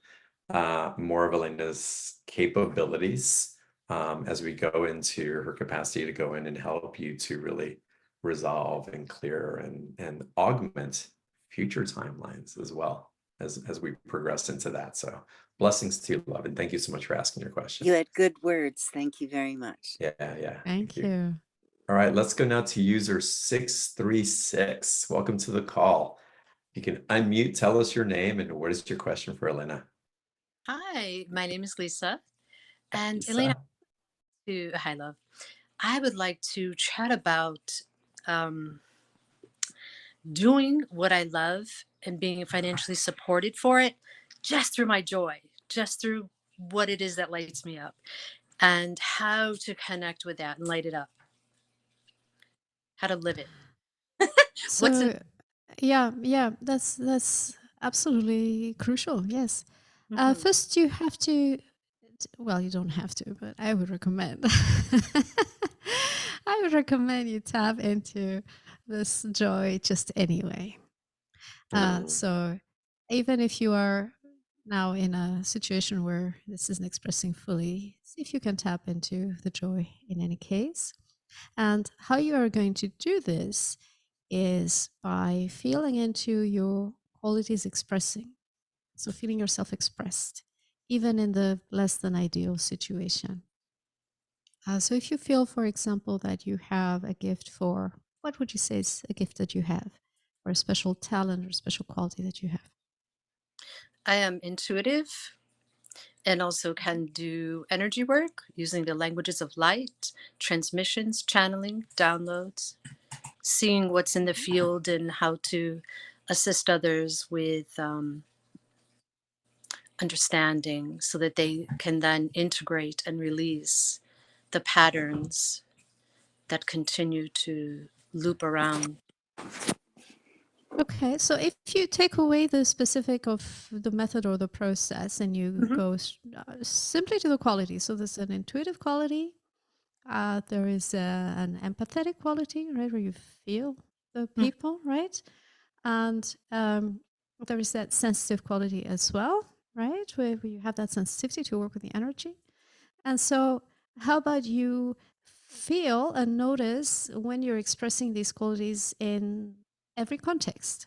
more of Elena's capabilities as we go into her capacity to go in and help you to really resolve and clear and augment future timelines as well as we progress into that. So blessings to you, love, and thank you so much for asking your question. you had good words. Thank you very much. Yeah. Thank you. All right, let's go now to user 636. Welcome to the call. You can unmute, tell us your name, and what is your question for Elena? Hi, my name is Lisa. And Lisa. Elena, hi, love. I would like to chat about doing what I love and being financially supported for it just through my joy, just through what it is that lights me up and how to connect with that and light it up, how to live it. What's in So, yeah, that's absolutely crucial. Yes. Mhm. First, you have to. Well, you don't have to, but I would recommend. I would recommend you tap into this joy just anyway. Mm, So, even if you are now in a situation where this isn't expressing fully, see if you can tap into the joy in any case. And how you are going to do this is by feeling into your qualities expressing. So feeling yourself expressed, even in the less than ideal situation. So if you feel, for example, that you have a gift for, what would you say is a gift that you have, or a special talent or special quality that you have? I am intuitive and also can do energy work using the languages of light, transmissions, channeling, downloads, seeing what's in the field and how to assist others with understanding so that they can then integrate and release the patterns that continue to loop around. Okay, so if you take away the specific of the method or the process and you Mhm. go simply to the quality, so there's an intuitive quality, there is an empathetic quality, right, where you feel the Mm. people, right? And there is that sensitive quality as well, right, where you have that sensitivity to work with the energy. And so, how about you feel and notice when you're expressing these qualities in every context?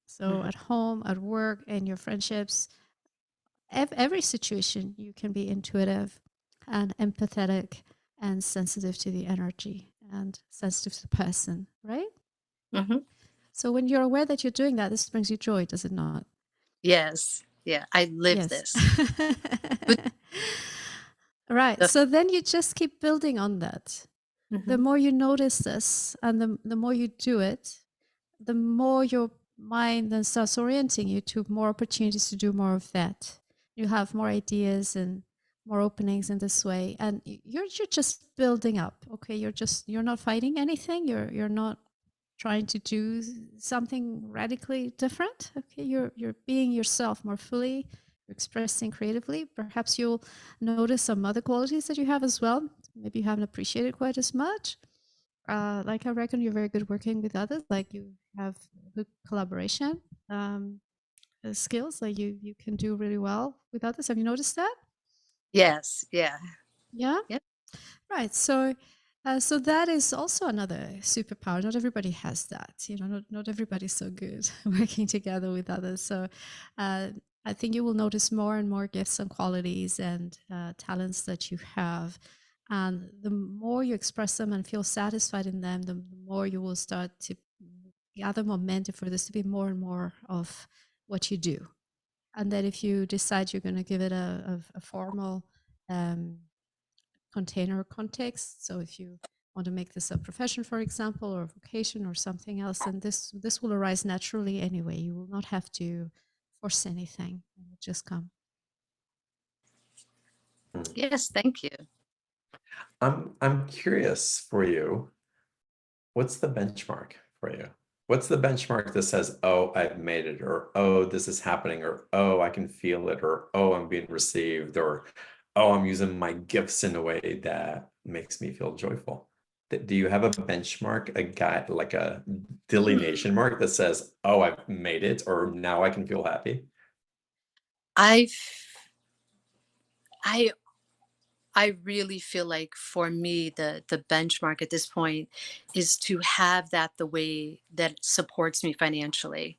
So, Mhm. at home, at work, in your friendships, every situation, you can be intuitive and empathetic and sensitive to the energy and sensitive to the person, right? Mhm. So, when you're aware that you're doing that, this brings you joy, does it not? Yes. Yeah. I live Yes. this. With Right. the So then you just keep building on that. The Mhm. more you notice this and the more you do it, the more your mind then starts orienting you to more opportunities to do more of that. You have more ideas and more openings in this way. And you're just building up. Okay. You're not fighting anything. You're not trying to do something radically different. Okay, you're being yourself more fully, you're expressing creatively. Perhaps you'll notice some other qualities that you have as well. Maybe you haven't appreciated quite as much. Like I reckon you're very good working with others. Like you have good collaboration skills. Like you can do really well with others. Have you noticed that? Yes. Yeah. Yeah. Yep. Right. So, so that is also another superpower. Not everybody has that. You know, not everybody's so good working together with others. So, uh, I think you will notice more and more gifts and qualities and talents that you have. And the more you express them and feel satisfied in them, the more you will start to gather momentum for this to be more and more of what you do. And then if you decide you're going to give it a formal um, container context. So if you want to make this a profession, for example, or a vocation or something else, then this will arise naturally anyway. You will not have to force anything. It will just come. mm. Yes. Thank you. I'm curious for you. What's the benchmark for you? What's the benchmark that says, oh, I've made it, or oh, this is happening, or oh, I can feel it, or oh, I'm being received, or oh, I'm using my gifts in a way that makes me feel joyful? Do you have a benchmark, a guide, like a Hmm. delineation mark that says, oh, I've made it, or now I can feel happy? I I I really feel like for me the benchmark at this point is to have that the way that supports me financially.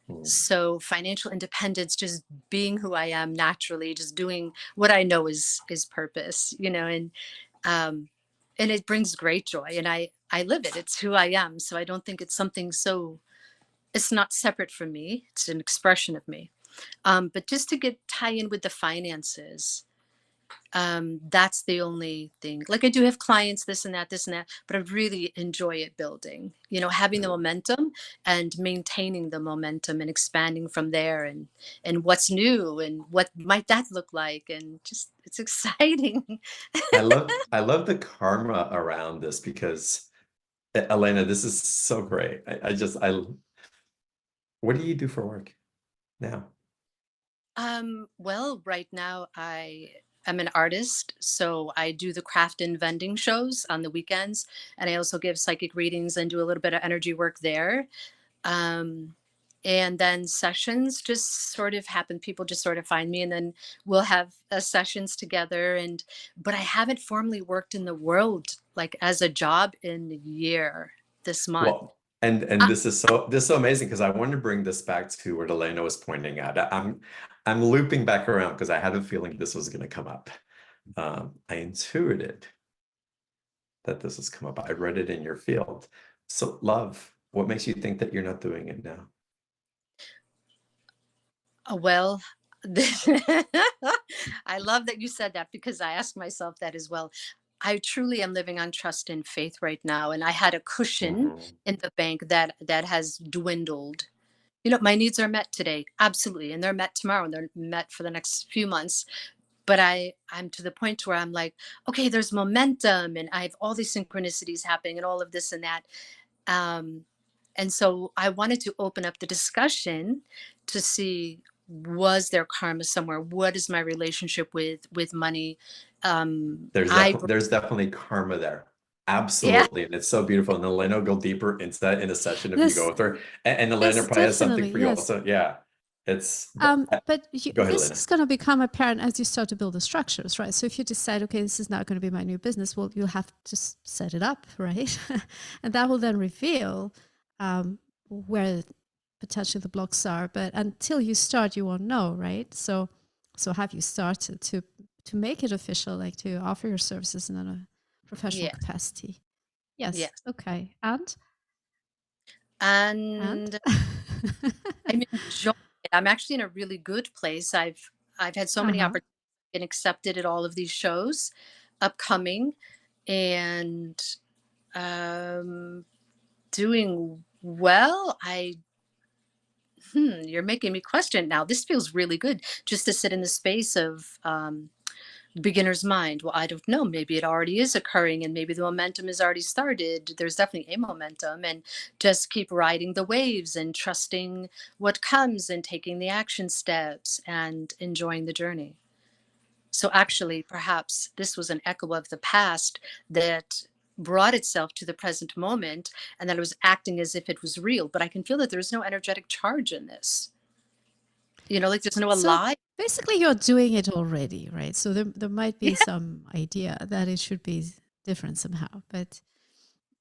Mm, So financial independence, just being who I am naturally, just doing what I know is purpose, um and it brings great joy and I live it. It's who I am. So I don't think it's something so it's not separate from me. It's an expression of me. But just to get tie in with the finances, That's the only thing. Like, I do have clients, this and that, but I really enjoy it building, having the momentum and maintaining the momentum and expanding from there, and what's new and what might that look like, and just it's exciting. I love the karma around this because Elena, this is so great. What do you do for work now? Well, right now I'm an artist, so I do the craft and vending shows on the weekends, and I also give psychic readings and do a little bit of energy work there. Um, and then sessions just sort of happen. People just sort of find me, and then we'll have sessions together. But I haven't formally worked in the world like as a job in a year this month. Well, and this is so amazing because I wanted to bring this back to what Elena was pointing at. I'm looping back around because I had a feeling this was going to come up. I intuited that this has come up. I read it in your field. So, love, what makes you think that you're not doing it now? Well, I love that you said that because I ask myself that as well. I truly am living on trust and faith right now, and I had a cushion Mhm. in the bank that has dwindled. My needs are met today, absolutely, and they're met tomorrow, and they're met for the next few months. But I'm to the point where I'm like, okay, there's momentum, and I have all these synchronicities happening, and all of this and that. Um, and so I wanted to open up the discussion to see, was there karma somewhere? What is my relationship with money? There's definitely karma there. Yeah, Absolutely. And it's so beautiful. And Elena will go deeper into that in a session if you go This, with her. And Elena yes, probably has something definitely, for you yes. also. Yeah. It's But go ahead, this Elena. is going to become apparent as you start to build the structures, right? So if you decide, okay, this is not going to be my new business, well, you'll have to set it up, right? And that will then reveal where potentially the blocks are. But until you start, you won't know, right? So have you started to make it official, like to offer your services in a professional yeah, capacity? Yes. yes. Okay. And And I'm enjoying it. I'm actually in a really good place. I've had so many uh-huh. opportunities, been accepted at all of these shows upcoming, and um doing well. You're making me question now. This feels really good just to sit in the space of beginner's mind. Well, I don't know. Maybe it already is occurring, and maybe the momentum has already started. There's definitely a momentum, and just keep riding the waves and trusting what comes and taking the action steps and enjoying the journey. So, actually, perhaps this was an echo of the past that brought itself to the present moment, and that it was acting as if it was real. But I can feel that there's no energetic charge in this. Like there's no So alive. basically, you're doing it already, right? So there might be Yeah. some idea that it should be different somehow, but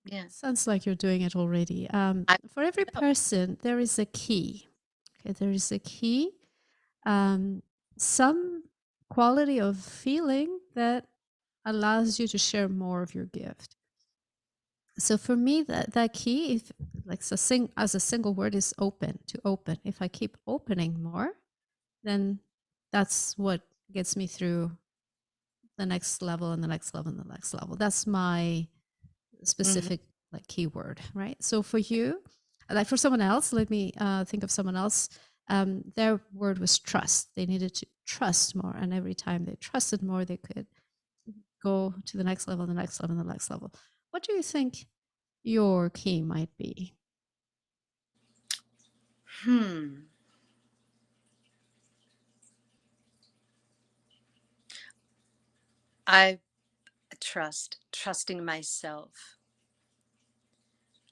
Yeah. sounds like you're doing it already. I For every know. person, there is a key. Okay, there is a key, um, some quality of feeling that allows you to share more of your gift. So for me, that key, if like as a single word, is open, to open. If I keep opening more, then that's what gets me through the next level and the next level and the next level. That's my Mhm. specific like keyword, right? So for you, like for someone else, let me think of someone else. Their word was trust. They needed to trust more, and every time they trusted more, they could go to the next level, the next level, the next level. What do you think your key might be? Hmm. I trusting myself.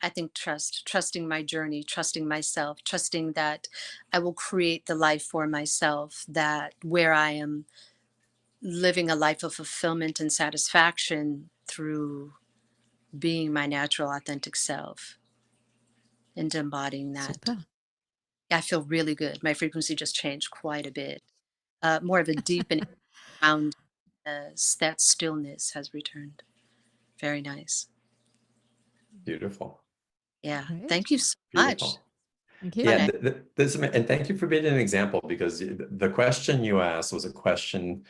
I think trusting my journey, trusting myself, trusting that I will create the life for myself, that where I am living a life of fulfillment and satisfaction through being my natural, authentic self and embodying that. Super. I feel really good. My frequency just changed quite a bit. More of a deepening around that stillness has returned. Very nice. Beautiful. Yeah. Great. Thank you so much. Beautiful. Thank Fun. you. Yeah, and thank you for being an example because the question you asked was a question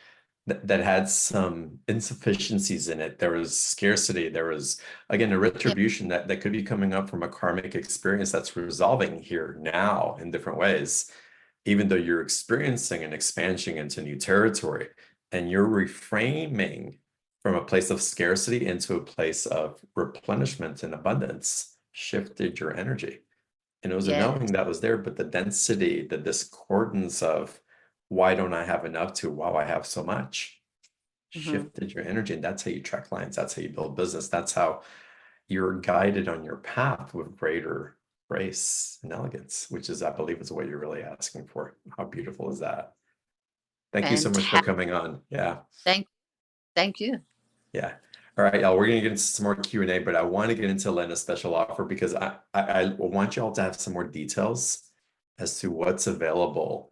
that had some insufficiencies in it. There was scarcity. There was, again, a retribution that could be coming up from a karmic experience that's resolving here now in different ways, even though you're experiencing an expansion into new territory, and you're reframing from a place of scarcity into a place of replenishment and abundance, shifted your energy. And it was a Yes. knowing that was there, but the density, the discordance of why don't I have enough to, wow, I have so much, shifted your energy. And that's how you track clients. That's how you build business. That's how you're guided on your path with greater grace and elegance, which is, I believe, is what you're really asking for. How beautiful is that? Thank you so much for Fantastic. coming on. Yeah. Thank you. Yeah. All right, y'all, we're going to get into some more Q&A, but I want to get into Elena's special offer because I want y'all to have some more details as to what's available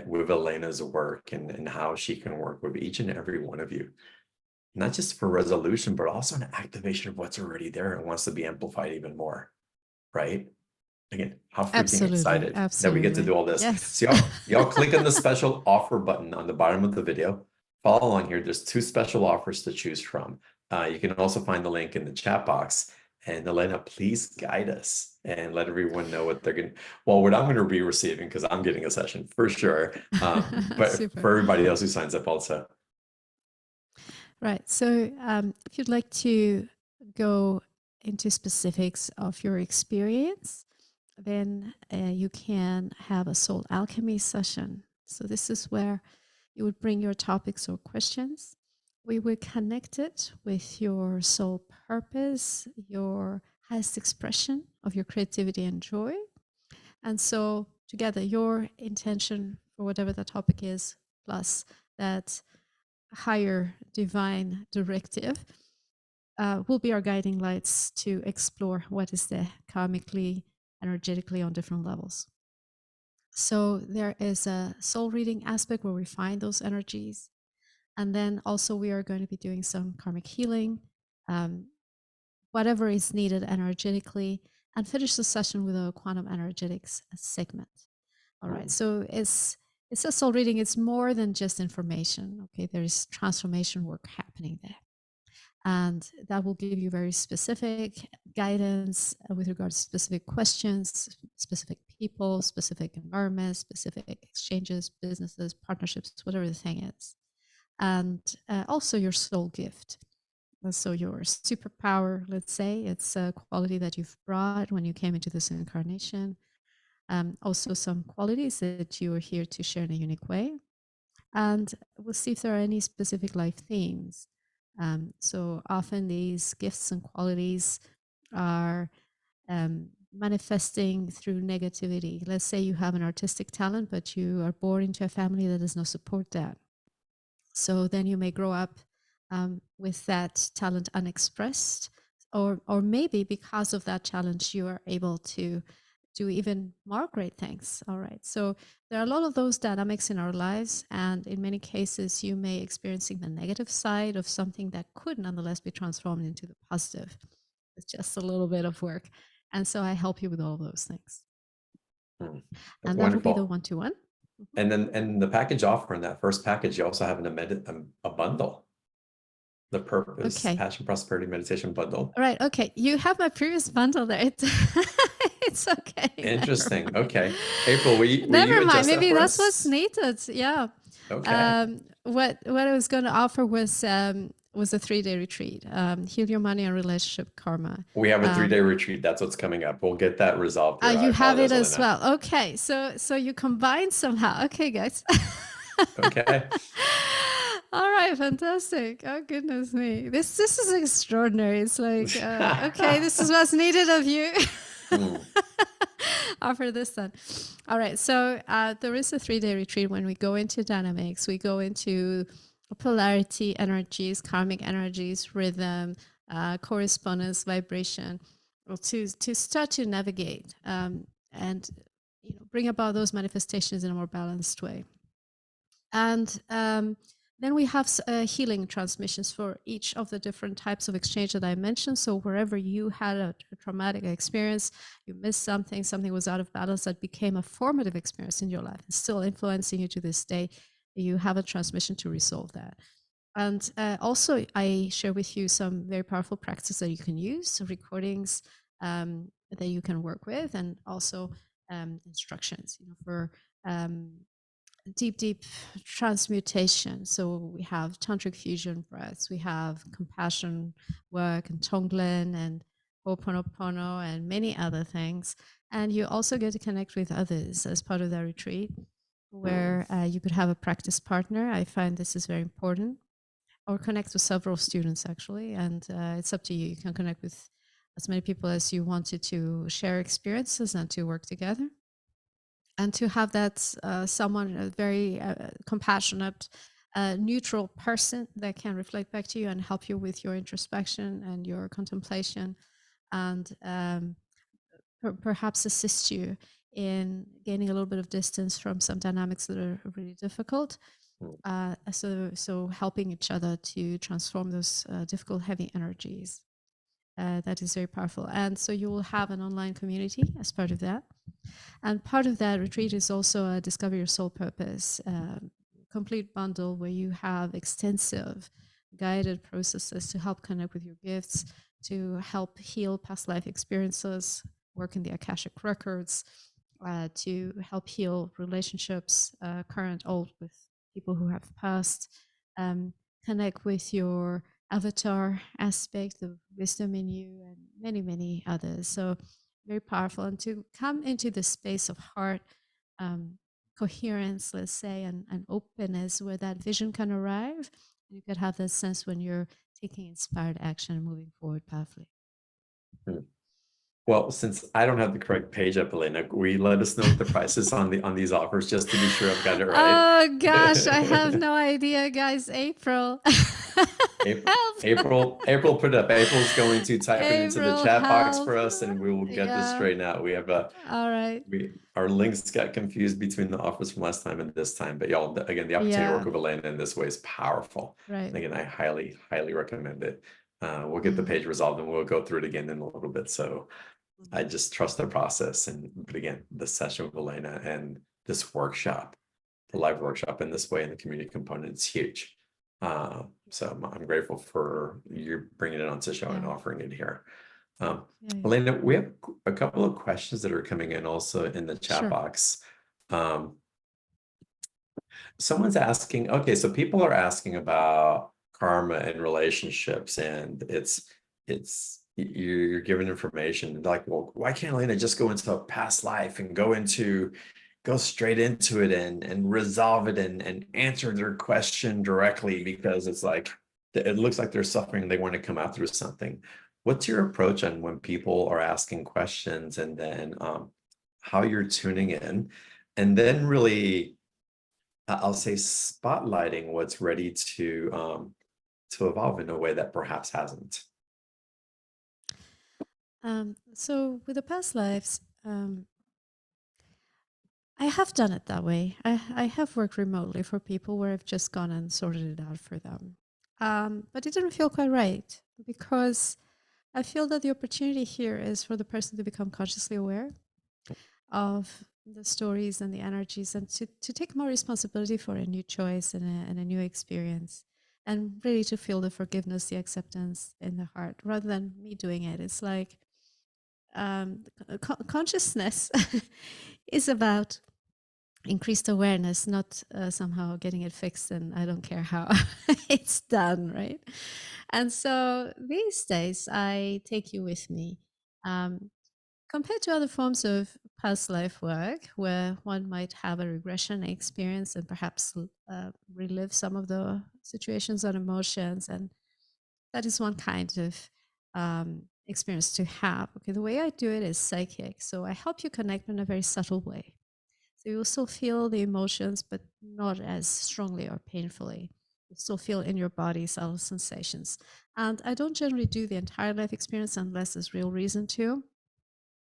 with Elena's work and how she can work with each and every one of you, not just for resolution, but also an activation of what's already there and wants to be amplified even more, right? Again, how freaking Absolutely, excited that we get to absolutely. do all this. Yes. So y'all click on the special offer button on the bottom of the video. Follow along here. There's 2 special offers to choose from. You can also find the link in the chat box. And Elena, please guide us and let everyone know what they're going to, well, what I'm going to be receiving, because I'm getting a session for sure. But Super. for everybody else who signs up also. Right. So if you'd like to go into specifics of your experience, then you can have a soul alchemy session. So this is where you would bring your topics or questions. We would connect it with your soul purpose, your highest expression of your creativity and joy. And so together, your intention for whatever the topic is, plus that higher divine directive, will be our guiding lights to explore what is there karmically, energetically on different levels. So there is a soul reading aspect where we find those energies. And then also we are going to be doing some karmic healing, whatever is needed energetically, and finish the session with a quantum energetics segment. All right. So it's a soul reading. It's more than just information. Okay. There is transformation work happening there. And that will give you very specific guidance with regards to specific questions, specific people, specific environments, specific exchanges, businesses, partnerships, whatever the thing is. And also your soul gift. So your superpower, let's say, it's a quality that you've brought when you came into this incarnation. Also some qualities that you are here to share in a unique way. And we'll see if there are any specific life themes. So often these gifts and qualities are manifesting through negativity. Let's say you have an artistic talent, but you are born into a family that does not support that. So then you may grow up with that talent unexpressed, or maybe because of that challenge, you are able to do even more great things. All right. So there are a lot of those dynamics in our lives. And in many cases, you may experiencing the negative side of something that could nonetheless be transformed into the positive. It's just a little bit of work. And so I help you with all those things. That's and that wonderful. will be the one-to-one. And then, and the package offer in that first package, you also have a bundle, the purpose, passion, prosperity, meditation bundle. Right. Okay. You have my previous bundle there. It's okay. Interesting. Okay. April, will you Never mind. adjust that Maybe for that's what's us? needed. Yeah. Okay. What I was going to offer was a 3-day retreat. Heal your money and relationship karma. We have a 3-day retreat. That's what's coming up. We'll get that resolved here. You have it as Elena. well. Okay. So you combine somehow. Okay, guys. Okay. All right, fantastic. Oh goodness me. This is extraordinary. It's like okay, this is what's needed of you. Offer this then. All right. So there is a 3-day retreat when we go into dynamics. We go into polarity energies, karmic energies, rhythm, correspondence, vibration, to start to navigate and bring about those manifestations in a more balanced way. And then we have healing transmissions for each of the different types of exchange that I mentioned. So wherever you had a traumatic experience, you missed something was out of balance that became a formative experience in your life and still influencing you to this day, you have a transmission to resolve that. And also, I share with you some very powerful practices that you can use, so recordings that you can work with, and also instructions, for um, deep transmutation. So we have tantric fusion breaths, we have compassion work and Tonglen and Ho'oponopono and many other things. And you also get to connect with others as part of the retreat, where you could have a practice partner. I find this is very important, or connect with several students actually. And it's up to you. You can connect with as many people as you wanted to share experiences and to work together. And to have that someone, a very compassionate, neutral person that can reflect back to you and help you with your introspection and your contemplation, and perhaps assist you in gaining a little bit of distance from some dynamics that are really difficult. So helping each other to transform those difficult, heavy energies. That is very powerful. And so you will have an online community as part of that. And part of that retreat is also a Discover Your Soul Purpose complete bundle, where you have extensive guided processes to help connect with your gifts, to help heal past life experiences, work in the Akashic records, to help heal relationships, current, old, with people who have passed, connect with your avatar aspect, the wisdom in you, and many, many others. So very powerful. And to come into the space of heart coherence, let's say, and openness, where that vision can arrive. You could have that sense when you're taking inspired action and moving forward powerfully. Well, since I don't have the correct page up, Elena, will you let us know what the price is on these offers, just to be sure I've got it right? Oh gosh, I have no idea, guys. April. April, put it up. April's going to type it into the chat box for us, and we will get this straightened out. We have all right. Our links got confused between the offers from last time and this time, but y'all, again, the opportunity to work with Elena in this way is powerful. Right. And again, I highly recommend it. We'll get the page resolved, and we'll go through it again in a little bit. So I just trust the process. But again, the session with Elena and this workshop, the live workshop in this way, and the community component is huge. So I'm grateful for you bringing it onto the show and offering it here. Elena, we have a couple of questions that are coming in also in the chat box. Someone's asking, okay, so people are asking about karma and relationships, and you're given information like, well, why can't Elena just go into a past life and go straight into it and resolve it and answer their question directly, because it's like it looks like they're suffering and they want to come out through something. What's your approach on when people are asking questions, and then how you're tuning in, and then really, I'll say, spotlighting what's ready to evolve in a way that perhaps hasn't? So with the past lives, I have done it that way. I have worked remotely for people where I've just gone and sorted it out for them. But it didn't feel quite right, because I feel that the opportunity here is for the person to become consciously aware of the stories and the energies, and to take more responsibility for a new choice and a new experience, and really to feel the forgiveness, the acceptance in the heart, rather than me doing it. It's like consciousness is about increased awareness, not somehow getting it fixed, and I don't care how it's done, right? And so these days I take you with me. Compared to other forms of past life work, where one might have a regression experience and perhaps relive some of the situations and emotions, and that is one kind of experience to have. Okay, the way I do it is psychic, so I help you connect in a very subtle way. So you will still feel the emotions, but not as strongly or painfully. You still feel in your body subtle sensations. And I don't generally do the entire life experience unless there's real reason to.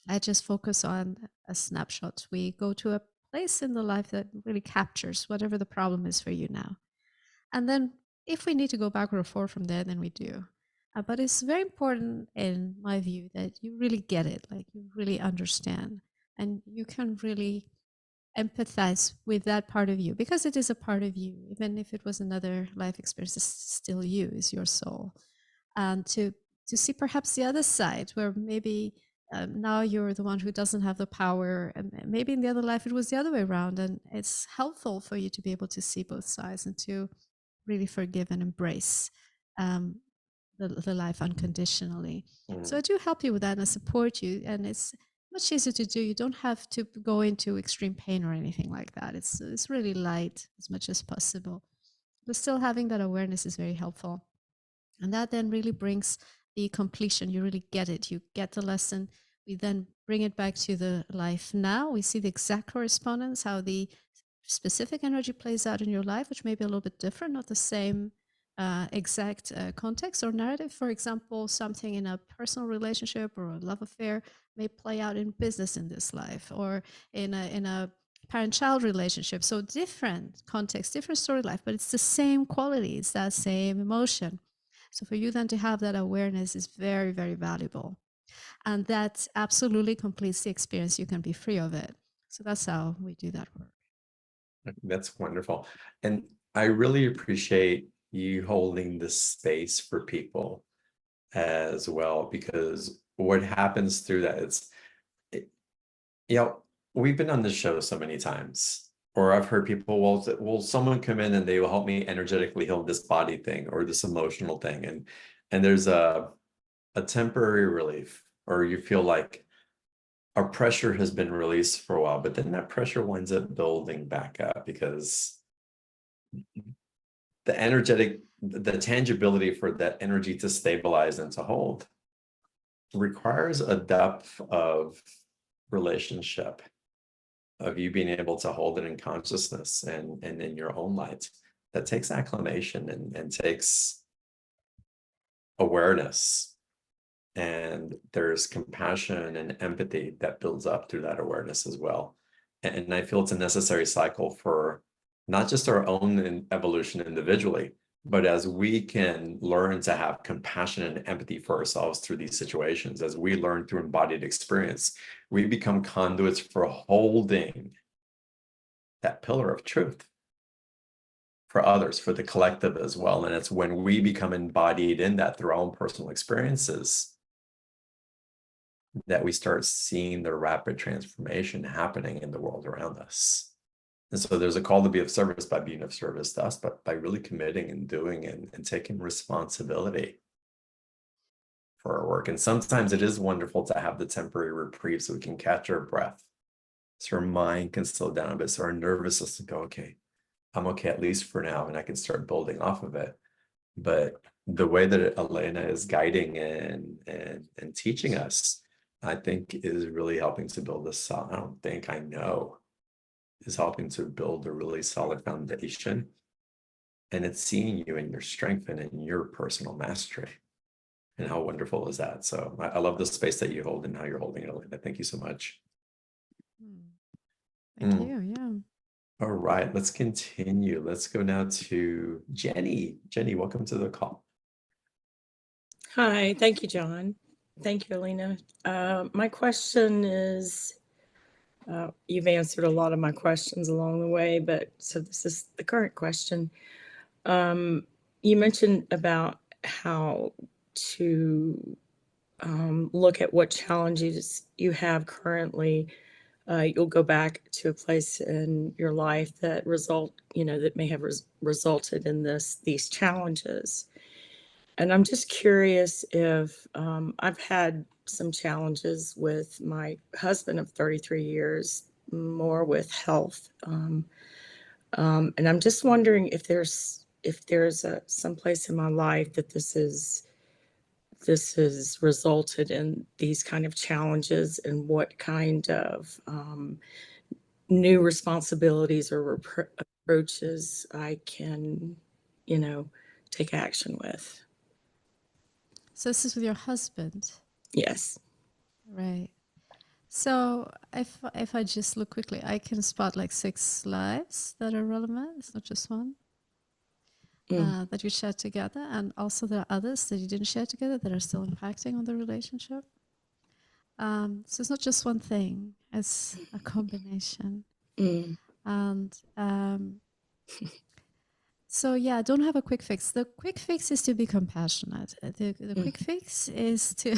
I just focus on a snapshot. We go to a place in the life that really captures whatever the problem is for you now. And then if we need to go backward or forward from there, then we do. But it's very important, in my view, that you really get it, like you really understand, and you can really empathize with that part of you, because it is a part of you. Even if it was another life experience, it's still you, is your soul. And to see perhaps the other side, where maybe now you're the one who doesn't have the power, and maybe in the other life it was the other way around. And it's helpful for you to be able to see both sides and to really forgive and embrace um, the life unconditionally. So I do help you with that and I support you, and it's much easier to do. You don't have to go into extreme pain or anything like that. It's really light as much as possible, but still having that awareness is very helpful. And that then really brings the completion. You really get it. You get the lesson. We then bring it back to the life now. We see the exact correspondence, how the specific energy plays out in your life, which may be a little bit different, not the same exact context or narrative. For example, something in a personal relationship or a love affair may play out in business in this life, or in a parent-child relationship. So different context, different story life, but it's the same quality. It's that same emotion. So for you then to have that awareness is very, very valuable. And that absolutely completes the experience. You can be free of it. So that's how we do that work. That's wonderful. And I really appreciate you holding this space for people as well, because what happens through that is, we've been on this show so many times, or I've heard people, will someone come in and they will help me energetically heal this body thing or this emotional thing. And there's a temporary relief, or you feel like our pressure has been released for a while, but then that pressure winds up building back up, because the tangibility for that energy to stabilize and to hold requires a depth of relationship, of you being able to hold it in consciousness and in your own light. That takes acclimation and takes awareness. And there's compassion and empathy that builds up through that awareness as well. And I feel it's a necessary cycle for not just our own evolution individually, but as we can learn to have compassion and empathy for ourselves through these situations, as we learn through embodied experience, we become conduits for holding that pillar of truth for others, for the collective as well. And it's when we become embodied in that through our own personal experiences that we start seeing the rapid transformation happening in the world around us. And so there's a call to be of service by being of service to us, but by really committing and doing and taking responsibility for our work. And sometimes it is wonderful to have the temporary reprieve so we can catch our breath, so our mind can slow down a bit, so our nervous system go, okay, I'm okay, at least for now, and I can start building off of it. But the way that Elena is guiding and teaching us, I think is really helping to build this. I know is helping to build a really solid foundation. And it's seeing you in your strength and in your personal mastery. And how wonderful is that? So I love the space that you hold and how you're holding it, Elena. Thank you so much. Thank you. Yeah. All right, let's continue. Let's go now to Jenny. Jenny, welcome to the call. Hi, thank you, John. Thank you, Elena. My question is, you've answered a lot of my questions along the way, but so this is the current question. You mentioned about how to look at what challenges you have currently. You'll go back to a place in your life that that may have resulted in these challenges. And I'm just curious if I've had some challenges with my husband of 33 years, more with health. And I'm just wondering if there's some place in my life that this has resulted in these kind of challenges, and what kind of new responsibilities or approaches I can, take action with. So this is with your husband, Yes. right? So if I just look quickly, I can spot like 6 lives that are relevant. It's not just one that you shared together, and also there are others that you didn't share together that are still impacting on the relationship. So it's not just one thing; it's a combination. Mm. And so yeah, don't have a quick fix. The quick fix is to be compassionate. The quick fix is to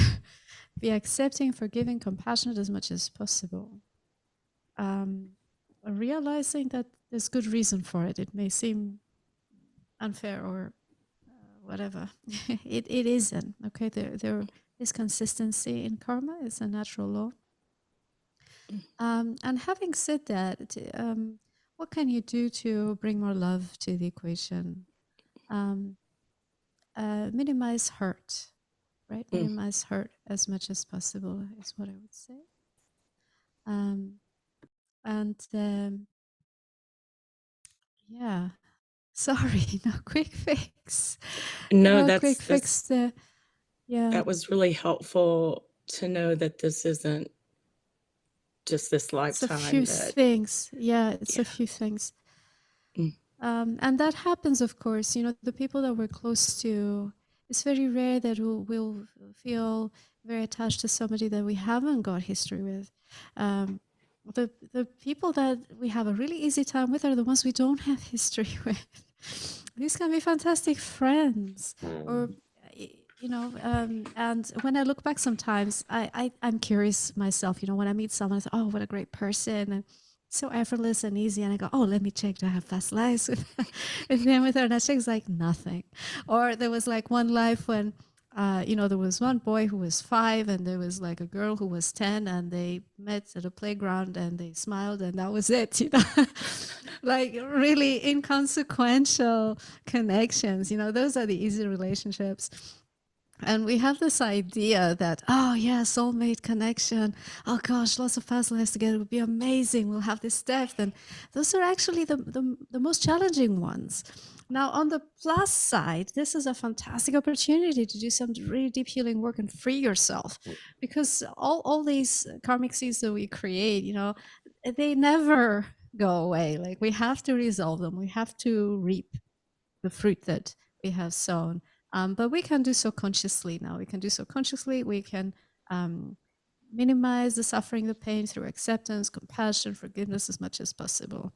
be accepting, forgiving, compassionate as much as possible. Realizing that there's good reason for it. It may seem unfair or whatever. It isn't. Okay, there is consistency in karma. It's a natural law. And having said that, what can you do to bring more love to the equation? Minimize hurt, right? Minimize hurt as much as possible is what I would say. Yeah, sorry, no quick fix. No, No quick fix. Yeah, that was really helpful to know that this isn't just this it's a lifetime. few things. Yeah, it's a few things. And that happens, of course. You know, the people that we're close to, it's very rare that we'll feel very attached to somebody that we haven't got history with. The people that we have a really easy time with are the ones we don't have history with. These can be fantastic friends, or you know. And when I look back, sometimes I'm curious myself. You know, when I meet someone, I say, "Oh, what a great person!" And so effortless and easy, and I go, "Oh, let me check. Do I have past lives with him, with her?" And I check, it's like nothing. Or there was like one life when. You know, there was one boy who was 5 and there was like a girl who was 10, and they met at a playground and they smiled and that was it, you know. Like really inconsequential connections, you know, those are the easy relationships. And we have this idea that, oh yeah, soulmate connection, oh gosh, lots of past lives together would be amazing, we'll have this depth. And those are actually the most challenging ones. Now, on the plus side, this is a fantastic opportunity to do some really deep healing work and free yourself, because all these karmic seeds that we create, you know, they never go away. Like, we have to resolve them. We have to reap the fruit that we have sown. But we can do so consciously now. We can do so consciously. We can minimize the suffering, the pain through acceptance, compassion, forgiveness as much as possible.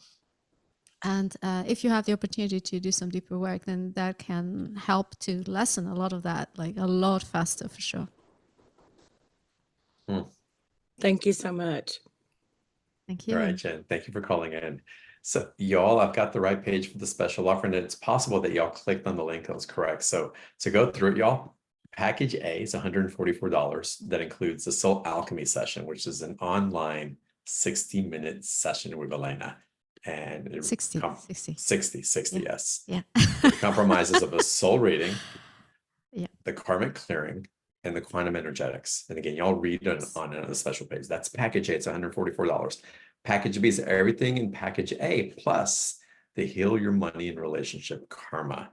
And if you have the opportunity to do some deeper work, then that can help to lessen a lot of that, like a lot faster for sure. Thank you so much. Thank you. All right, Jen, thank you for calling in. So y'all, I've got the right page for the special offer, and it's possible that y'all clicked on the link that was correct. So to go through it, y'all, package A is $144. That includes the soul alchemy session, which is an online 60-minute session with Elena. And it 60, yeah. Yes. Yeah. It compromises of a soul reading, yeah, the karmic clearing, and the quantum energetics. And again, y'all read on a special page. That's package A. It's $144. Package B is everything in package A, plus the heal your money and relationship karma,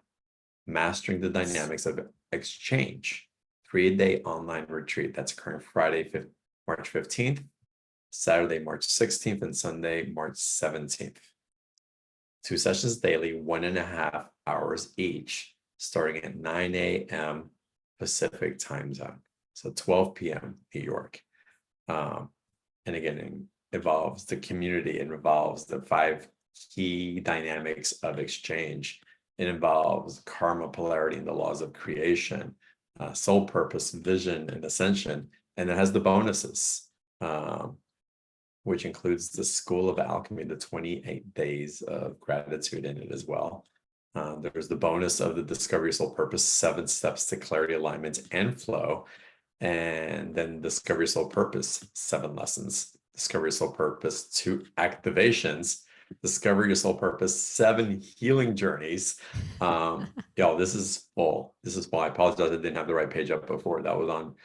mastering the dynamics of exchange, 3-day online retreat. That's occurring Friday, March 15th, Saturday, March 16th, and Sunday, March 17th. 2 sessions daily, 1.5 hours each, starting at 9 a.m. Pacific time zone. So 12 p.m. New York. And again, it involves the community. It involves the 5 key dynamics of exchange. It involves karma, polarity, and the laws of creation, soul purpose, vision, and ascension. And it has the bonuses, which includes the School of Alchemy, the 28 days of gratitude in it as well. There's the bonus of the Discover Your Soul Purpose, 7 steps to clarity, alignment, and flow. And then Discover Your Soul Purpose, 7 lessons. Discover Your Soul Purpose, 2 activations. Discover Your Soul Purpose, 7 healing journeys. Y'all, this is full. This is full. I apologize, I didn't have the right page up before. That was on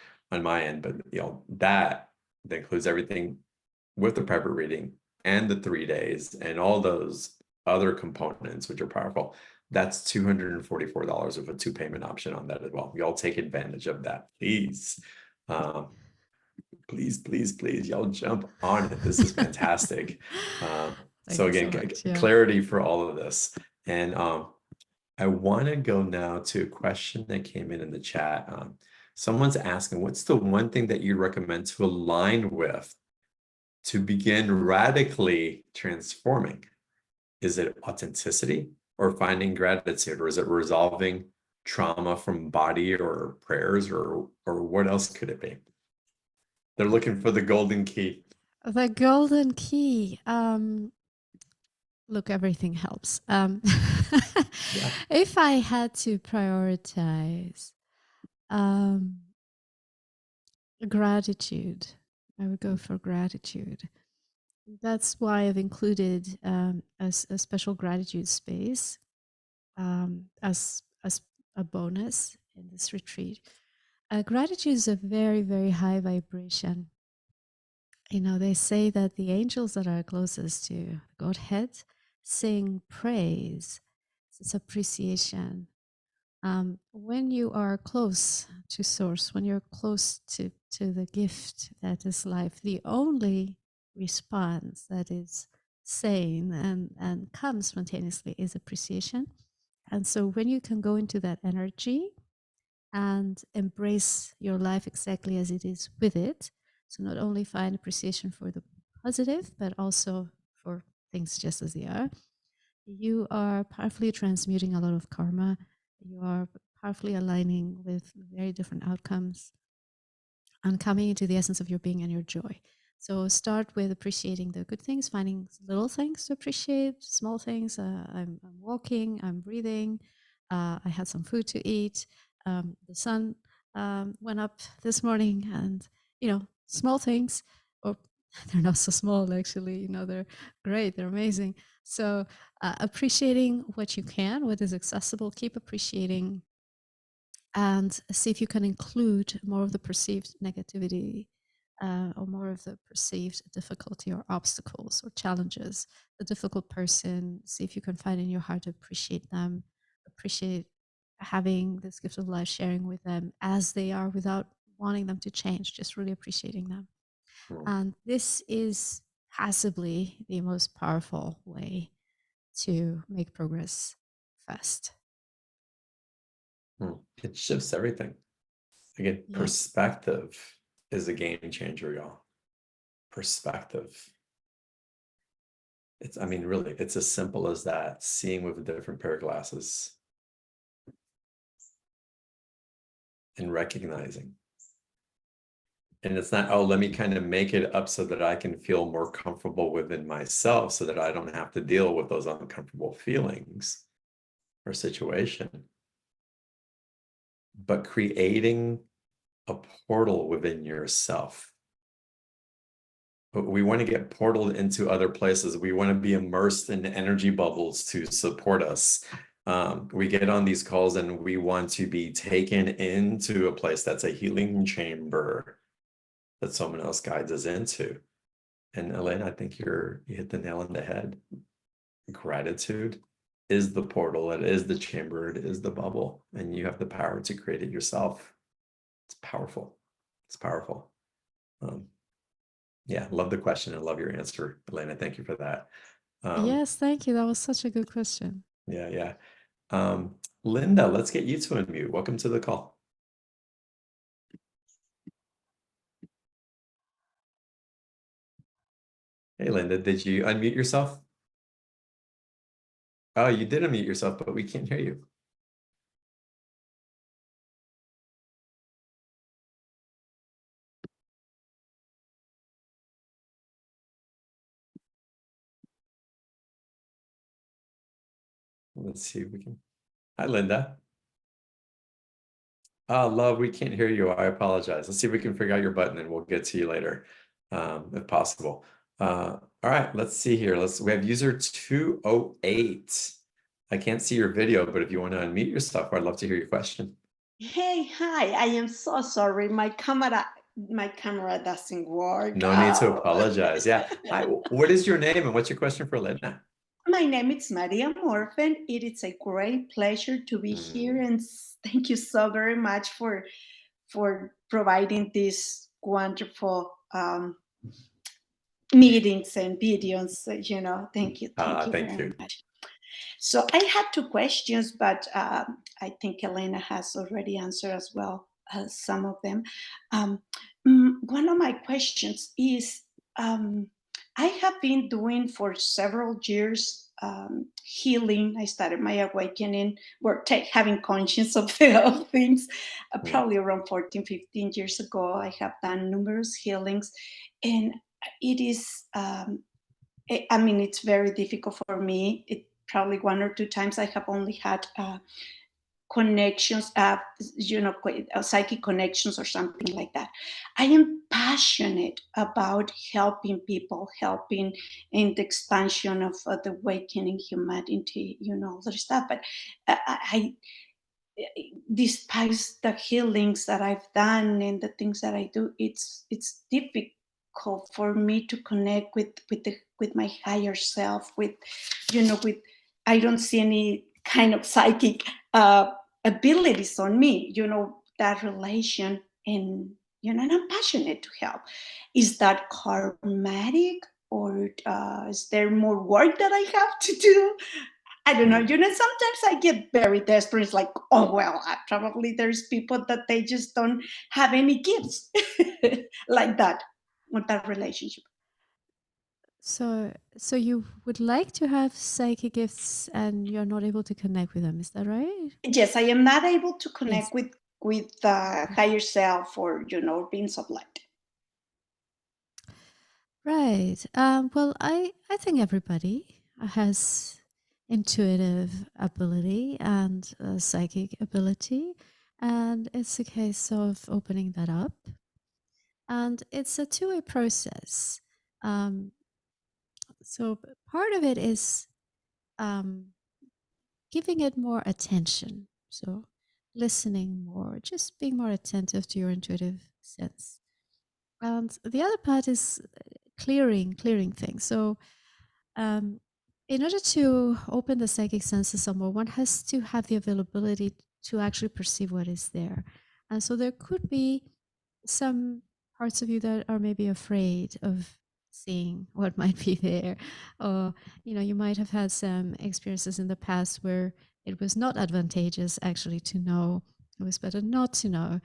my end, but that includes everything with the private reading and the 3 days and all those other components, which are powerful. That's $244 with a 2 payment option on that as well. Y'all take advantage of that, please. Please, y'all jump on it. This is fantastic. So again, so much, clarity for all of this. And I want to go now to a question that came in the chat. Someone's asking, what's the one thing that you recommend to align with to begin radically transforming? Is it authenticity or finding gratitude, or is it resolving trauma from body or prayers, or what else could it be? They're looking for the golden key. The golden key. Look, everything helps. Yeah. If I had to prioritize gratitude, I would go for gratitude. That's why I've included a special gratitude space as a bonus in this retreat. Gratitude is a very, very high vibration. You know, they say that the angels that are closest to Godhead sing praise. It's appreciation. When you are close to source, when you're close to the gift that is life, the only response that is sane and comes spontaneously is appreciation. And so when you can go into that energy and embrace your life exactly as it is with it, so not only find appreciation for the positive, but also for things just as they are, you are powerfully transmuting a lot of karma. You are powerfully aligning with very different outcomes and coming into the essence of your being and your joy. So start with appreciating the good things, finding little things to appreciate, small things. I'm walking, I'm breathing. I had some food to eat. The sun went up this morning, and small things, or they're not so small actually. They're great, they're amazing. So appreciating what you can, what is accessible. Keep appreciating, and see if you can include more of the perceived negativity or more of the perceived difficulty or obstacles or challenges. The difficult person, see if you can find in your heart to appreciate them, appreciate having this gift of life, sharing with them as they are without wanting them to change, just really appreciating them. And this is possibly the most powerful way to make progress fast. It shifts everything. Again, Yeah. perspective is a game changer, y'all. Perspective. Really, it's as simple as that. Seeing with a different pair of glasses and recognizing. And it's not, oh, let me kind of make it up so that I can feel more comfortable within myself so that I don't have to deal with those uncomfortable feelings or situation. But creating a portal within yourself. We want to get portaled into other places. We want to be immersed in energy bubbles to support us. We get on these calls and we want to be taken into a place that's a healing chamber that someone else guides us into. And Elena, I think you hit the nail on the head. Gratitude is the portal. It is the chamber. It is the bubble. And you have the power to create it yourself. It's powerful. It's powerful. Yeah, love the question and love your answer, Elena. Thank you for that. Yes, thank you. That was such a good question. Yeah. Linda, let's get you to unmute. Welcome to the call. Hey, Linda, did you unmute yourself? Oh, you did unmute yourself, but we can't hear you. Let's see if we can. Hi, Linda. Love, we can't hear you. I apologize. Let's see if we can figure out your button and we'll get to you later, if possible. All right, let's see here. We have user 208. I can't see your video, but if you want to unmute yourself, I'd love to hear your question. Hey, hi. I am so sorry. My camera doesn't work. No need to apologize. Yeah. Hi, what is your name and what's your question for Elena? My name is Maria Morfen. It is a great pleasure to be here, and thank you so very much for providing these wonderful meetings and videos. Thank you. Thank you very much. So I had two questions, but I think Elena has already answered as well some of them. One of my questions is, I have been doing for several years healing. I started my awakening, or having conscience of, of things, probably around 14, 15 years ago. I have done numerous healings, and it is, I mean, it's very difficult for me. It probably one or two times I have only had connections, psychic connections or something like that. I am passionate about helping people, helping in the expansion of the awakening humanity, all that stuff. But I despite the healings that I've done and the things that I do, it's difficult for me to connect with my higher self. With I don't see any kind of psychic abilities on me. That relation, and I'm passionate to help. Is that karmatic, or is there more work that I have to do? I don't know. Sometimes I get very desperate. It's like, oh, well, probably there's people that they just don't have any gifts like that with that relationship. So you would like to have psychic gifts and you're not able to connect with them. Is that right? Yes, I am not able to connect Yes. with higher self, or, beings of light. Right. Well, I think everybody has intuitive ability and psychic ability, and it's a case of opening that up. And it's a two-way process. Um, so part of it is giving it more attention. So listening more, just being more attentive to your intuitive sense. And the other part is clearing things. So in order to open the psychic senses some more, one has to have the availability to actually perceive what is there. And so there could be some parts of you that are maybe afraid of seeing what might be there, or you might have had some experiences in the past where it was not advantageous actually to know. It was better not to know.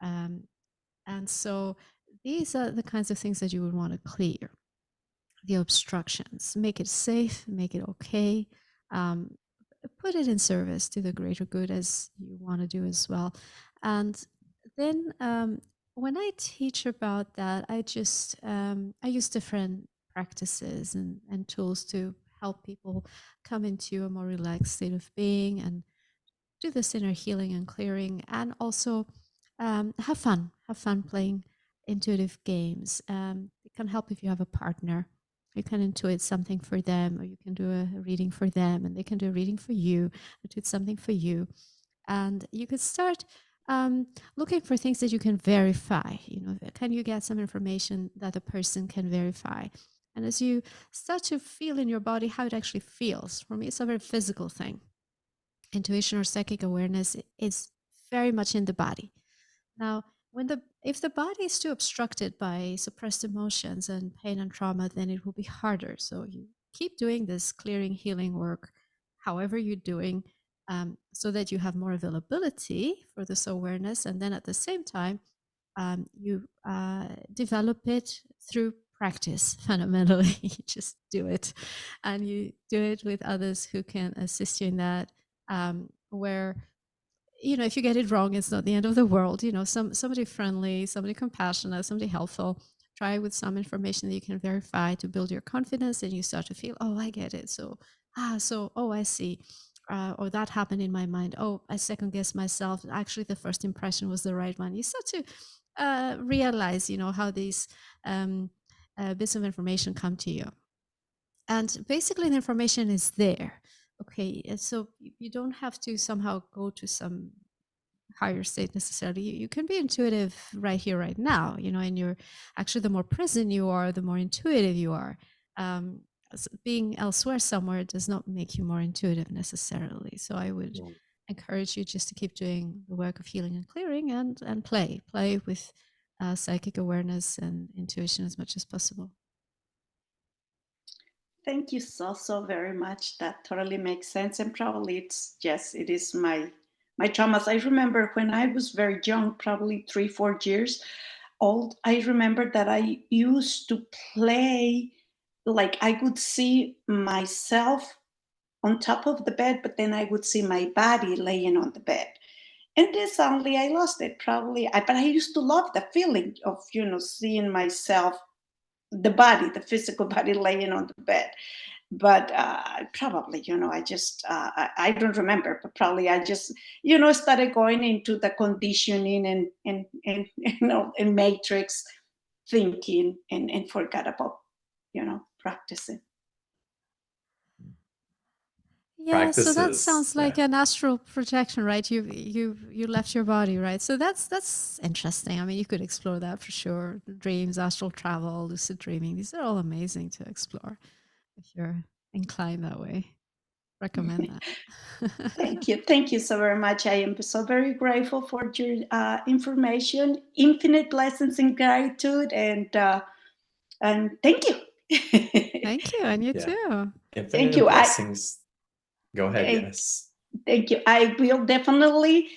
And so these are the kinds of things that you would want to clear. The obstructions, make it safe, make it okay, um, put it in service to the greater good as you want to do as well. And then when I teach about that, I use different practices and tools to help people come into a more relaxed state of being and do this inner healing and clearing, and also have fun playing intuitive games. It can help if you have a partner. You can intuit something for them, or you can do a reading for them, and they can do a reading for you, intuit something for you. And you could start looking for things that you can verify. Can you get some information that the person can verify? And as you start to feel in your body how it actually feels, for me, it's a very physical thing. Intuition or psychic awareness is very much in the body. Now, if the body is too obstructed by suppressed emotions and pain and trauma, then it will be harder. So you keep doing this clearing, healing work, however you're doing, so that you have more availability for this awareness. And then at the same time, you develop it through practice. Fundamentally, you just do it, and you do it with others who can assist you in that. Where if you get it wrong, it's not the end of the world. Somebody friendly, somebody compassionate, somebody helpful. Try with some information that you can verify to build your confidence, and you start to feel, oh, I get it. Oh, I see. Or that happened in my mind. Oh, I second guessed myself. Actually, the first impression was the right one. You start to realize, how these bits of information come to you. And basically, the information is there. Okay, and so you don't have to somehow go to some higher state necessarily. You can be intuitive right here, right now. And you're actually, the more present you are, the more intuitive you are. Being elsewhere somewhere does not make you more intuitive necessarily. So I would encourage you just to keep doing the work of healing and clearing, and play with psychic awareness and intuition as much as possible. Thank you so very much. That totally makes sense. And probably it is my traumas. I remember when I was very young, probably 3-4 years old, I remember that I used to play like I would see myself on top of the bed, but then I would see my body laying on the bed. And then suddenly I lost it. Probably, but I used to love the feeling of, seeing myself, the body, the physical body laying on the bed. But probably, I just, I don't remember, but probably I just, started going into the conditioning and and matrix thinking and forgot about, practicing. Yeah, so that Practices. sounds like an astral projection, right? You left your body, right? So that's interesting. I mean, you could explore that for sure. Dreams, astral travel, lucid dreaming. These are all amazing to explore if you're inclined that way. Recommend that. Thank you so very much. I am so very grateful for your information. Infinite blessings and gratitude, and thank you. Thank you, and you Yeah. too. Thank Infinite you. blessings. Go ahead. I Yes. Thank you. I will definitely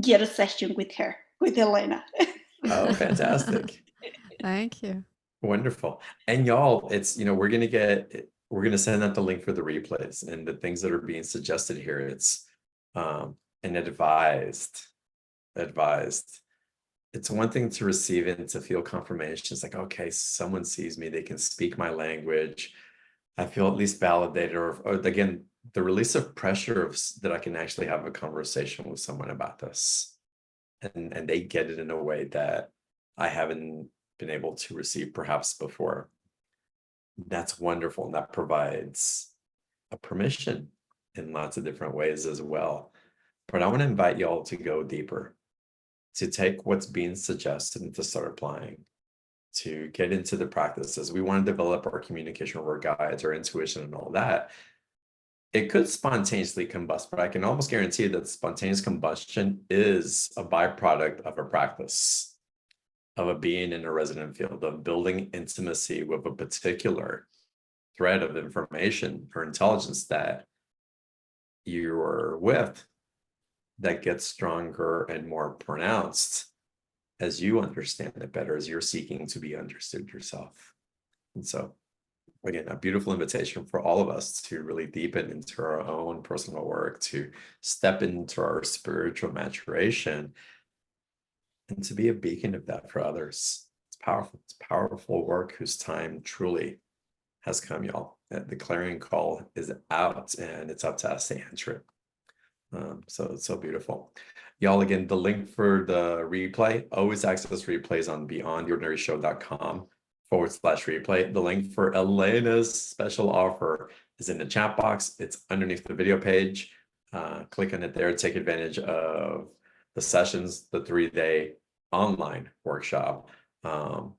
get a session with her, with Elena. Oh, fantastic. Thank you. Wonderful. And y'all, it's, we're going to send out the link for the replays and the things that are being suggested here. It's an advised. It's one thing to receive it and to feel confirmation. It's like, okay, someone sees me, they can speak my language. I feel at least validated, or again, the release of pressure that I can actually have a conversation with someone about this. And they get it in a way that I haven't been able to receive perhaps before. That's wonderful. And that provides a permission in lots of different ways as well. But I want to invite y'all to go deeper, to take what's being suggested and to start applying, to get into the practices. We want to develop our communication work guides, our intuition and all that. It could spontaneously combust, but I can almost guarantee that spontaneous combustion is a byproduct of a practice, of a being in a resonant field, of building intimacy with a particular thread of information or intelligence that you're with, that gets stronger and more pronounced as you understand it better, as you're seeking to be understood yourself. And so, again, a beautiful invitation for all of us to really deepen into our own personal work, to step into our spiritual maturation, and to be a beacon of that for others. It's powerful. It's powerful work whose time truly has come, y'all. The clarion call is out, and it's up to us to answer it. So it's so beautiful. Y'all, again, the link for the replay, always access replays on beyondtheordinaryshow.com/replay. The link for Elena's special offer is in the chat box. It's underneath the video page. Click on it there, take advantage of the sessions, the 3-day online workshop. And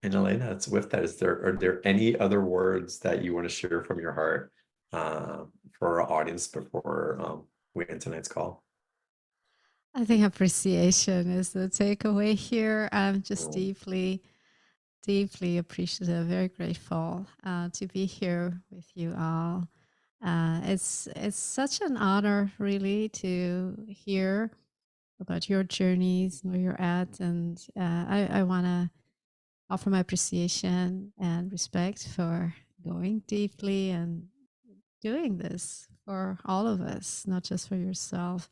Elena, it's with that. Are there any other words that you want to share from your heart for our audience before we end tonight's call? I think appreciation is the takeaway here. I'm just deeply appreciative, very grateful to be here with you all. It's such an honor, really, to hear about your journeys, where you're at, and I want to offer my appreciation and respect for going deeply and doing this for all of us, not just for yourself.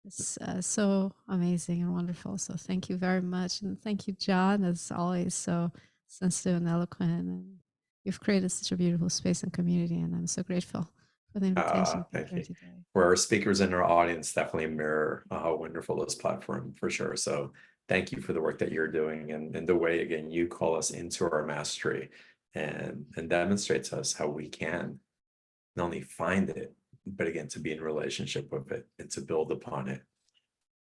It's so amazing and wonderful. So thank you very much. And thank you, John, as always, so sensitive and eloquent. And you've created such a beautiful space and community. And I'm so grateful for the invitation to be Thank here you. today. For our speakers in our audience, definitely mirror how wonderful this platform for sure. So thank you for the work that you're doing and the way, again, you call us into our mastery and demonstrate to us how we can not only find it, but again, to be in relationship with it and to build upon it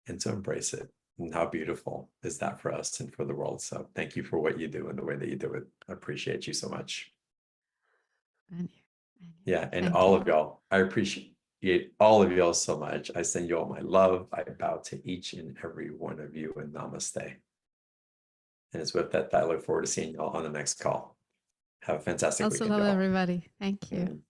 and to embrace it. And how beautiful is that for us and for the world. So thank you for what you do and the way that you do it. I appreciate you so much. Yeah, and Thank all you. of y'all, I appreciate all of y'all so much. I send you all my love. I bow to each and every one of you, and namaste. And it's with that I look forward to seeing y'all on the next call. Have a fantastic Also weekend, love y'all. everybody. Thank you.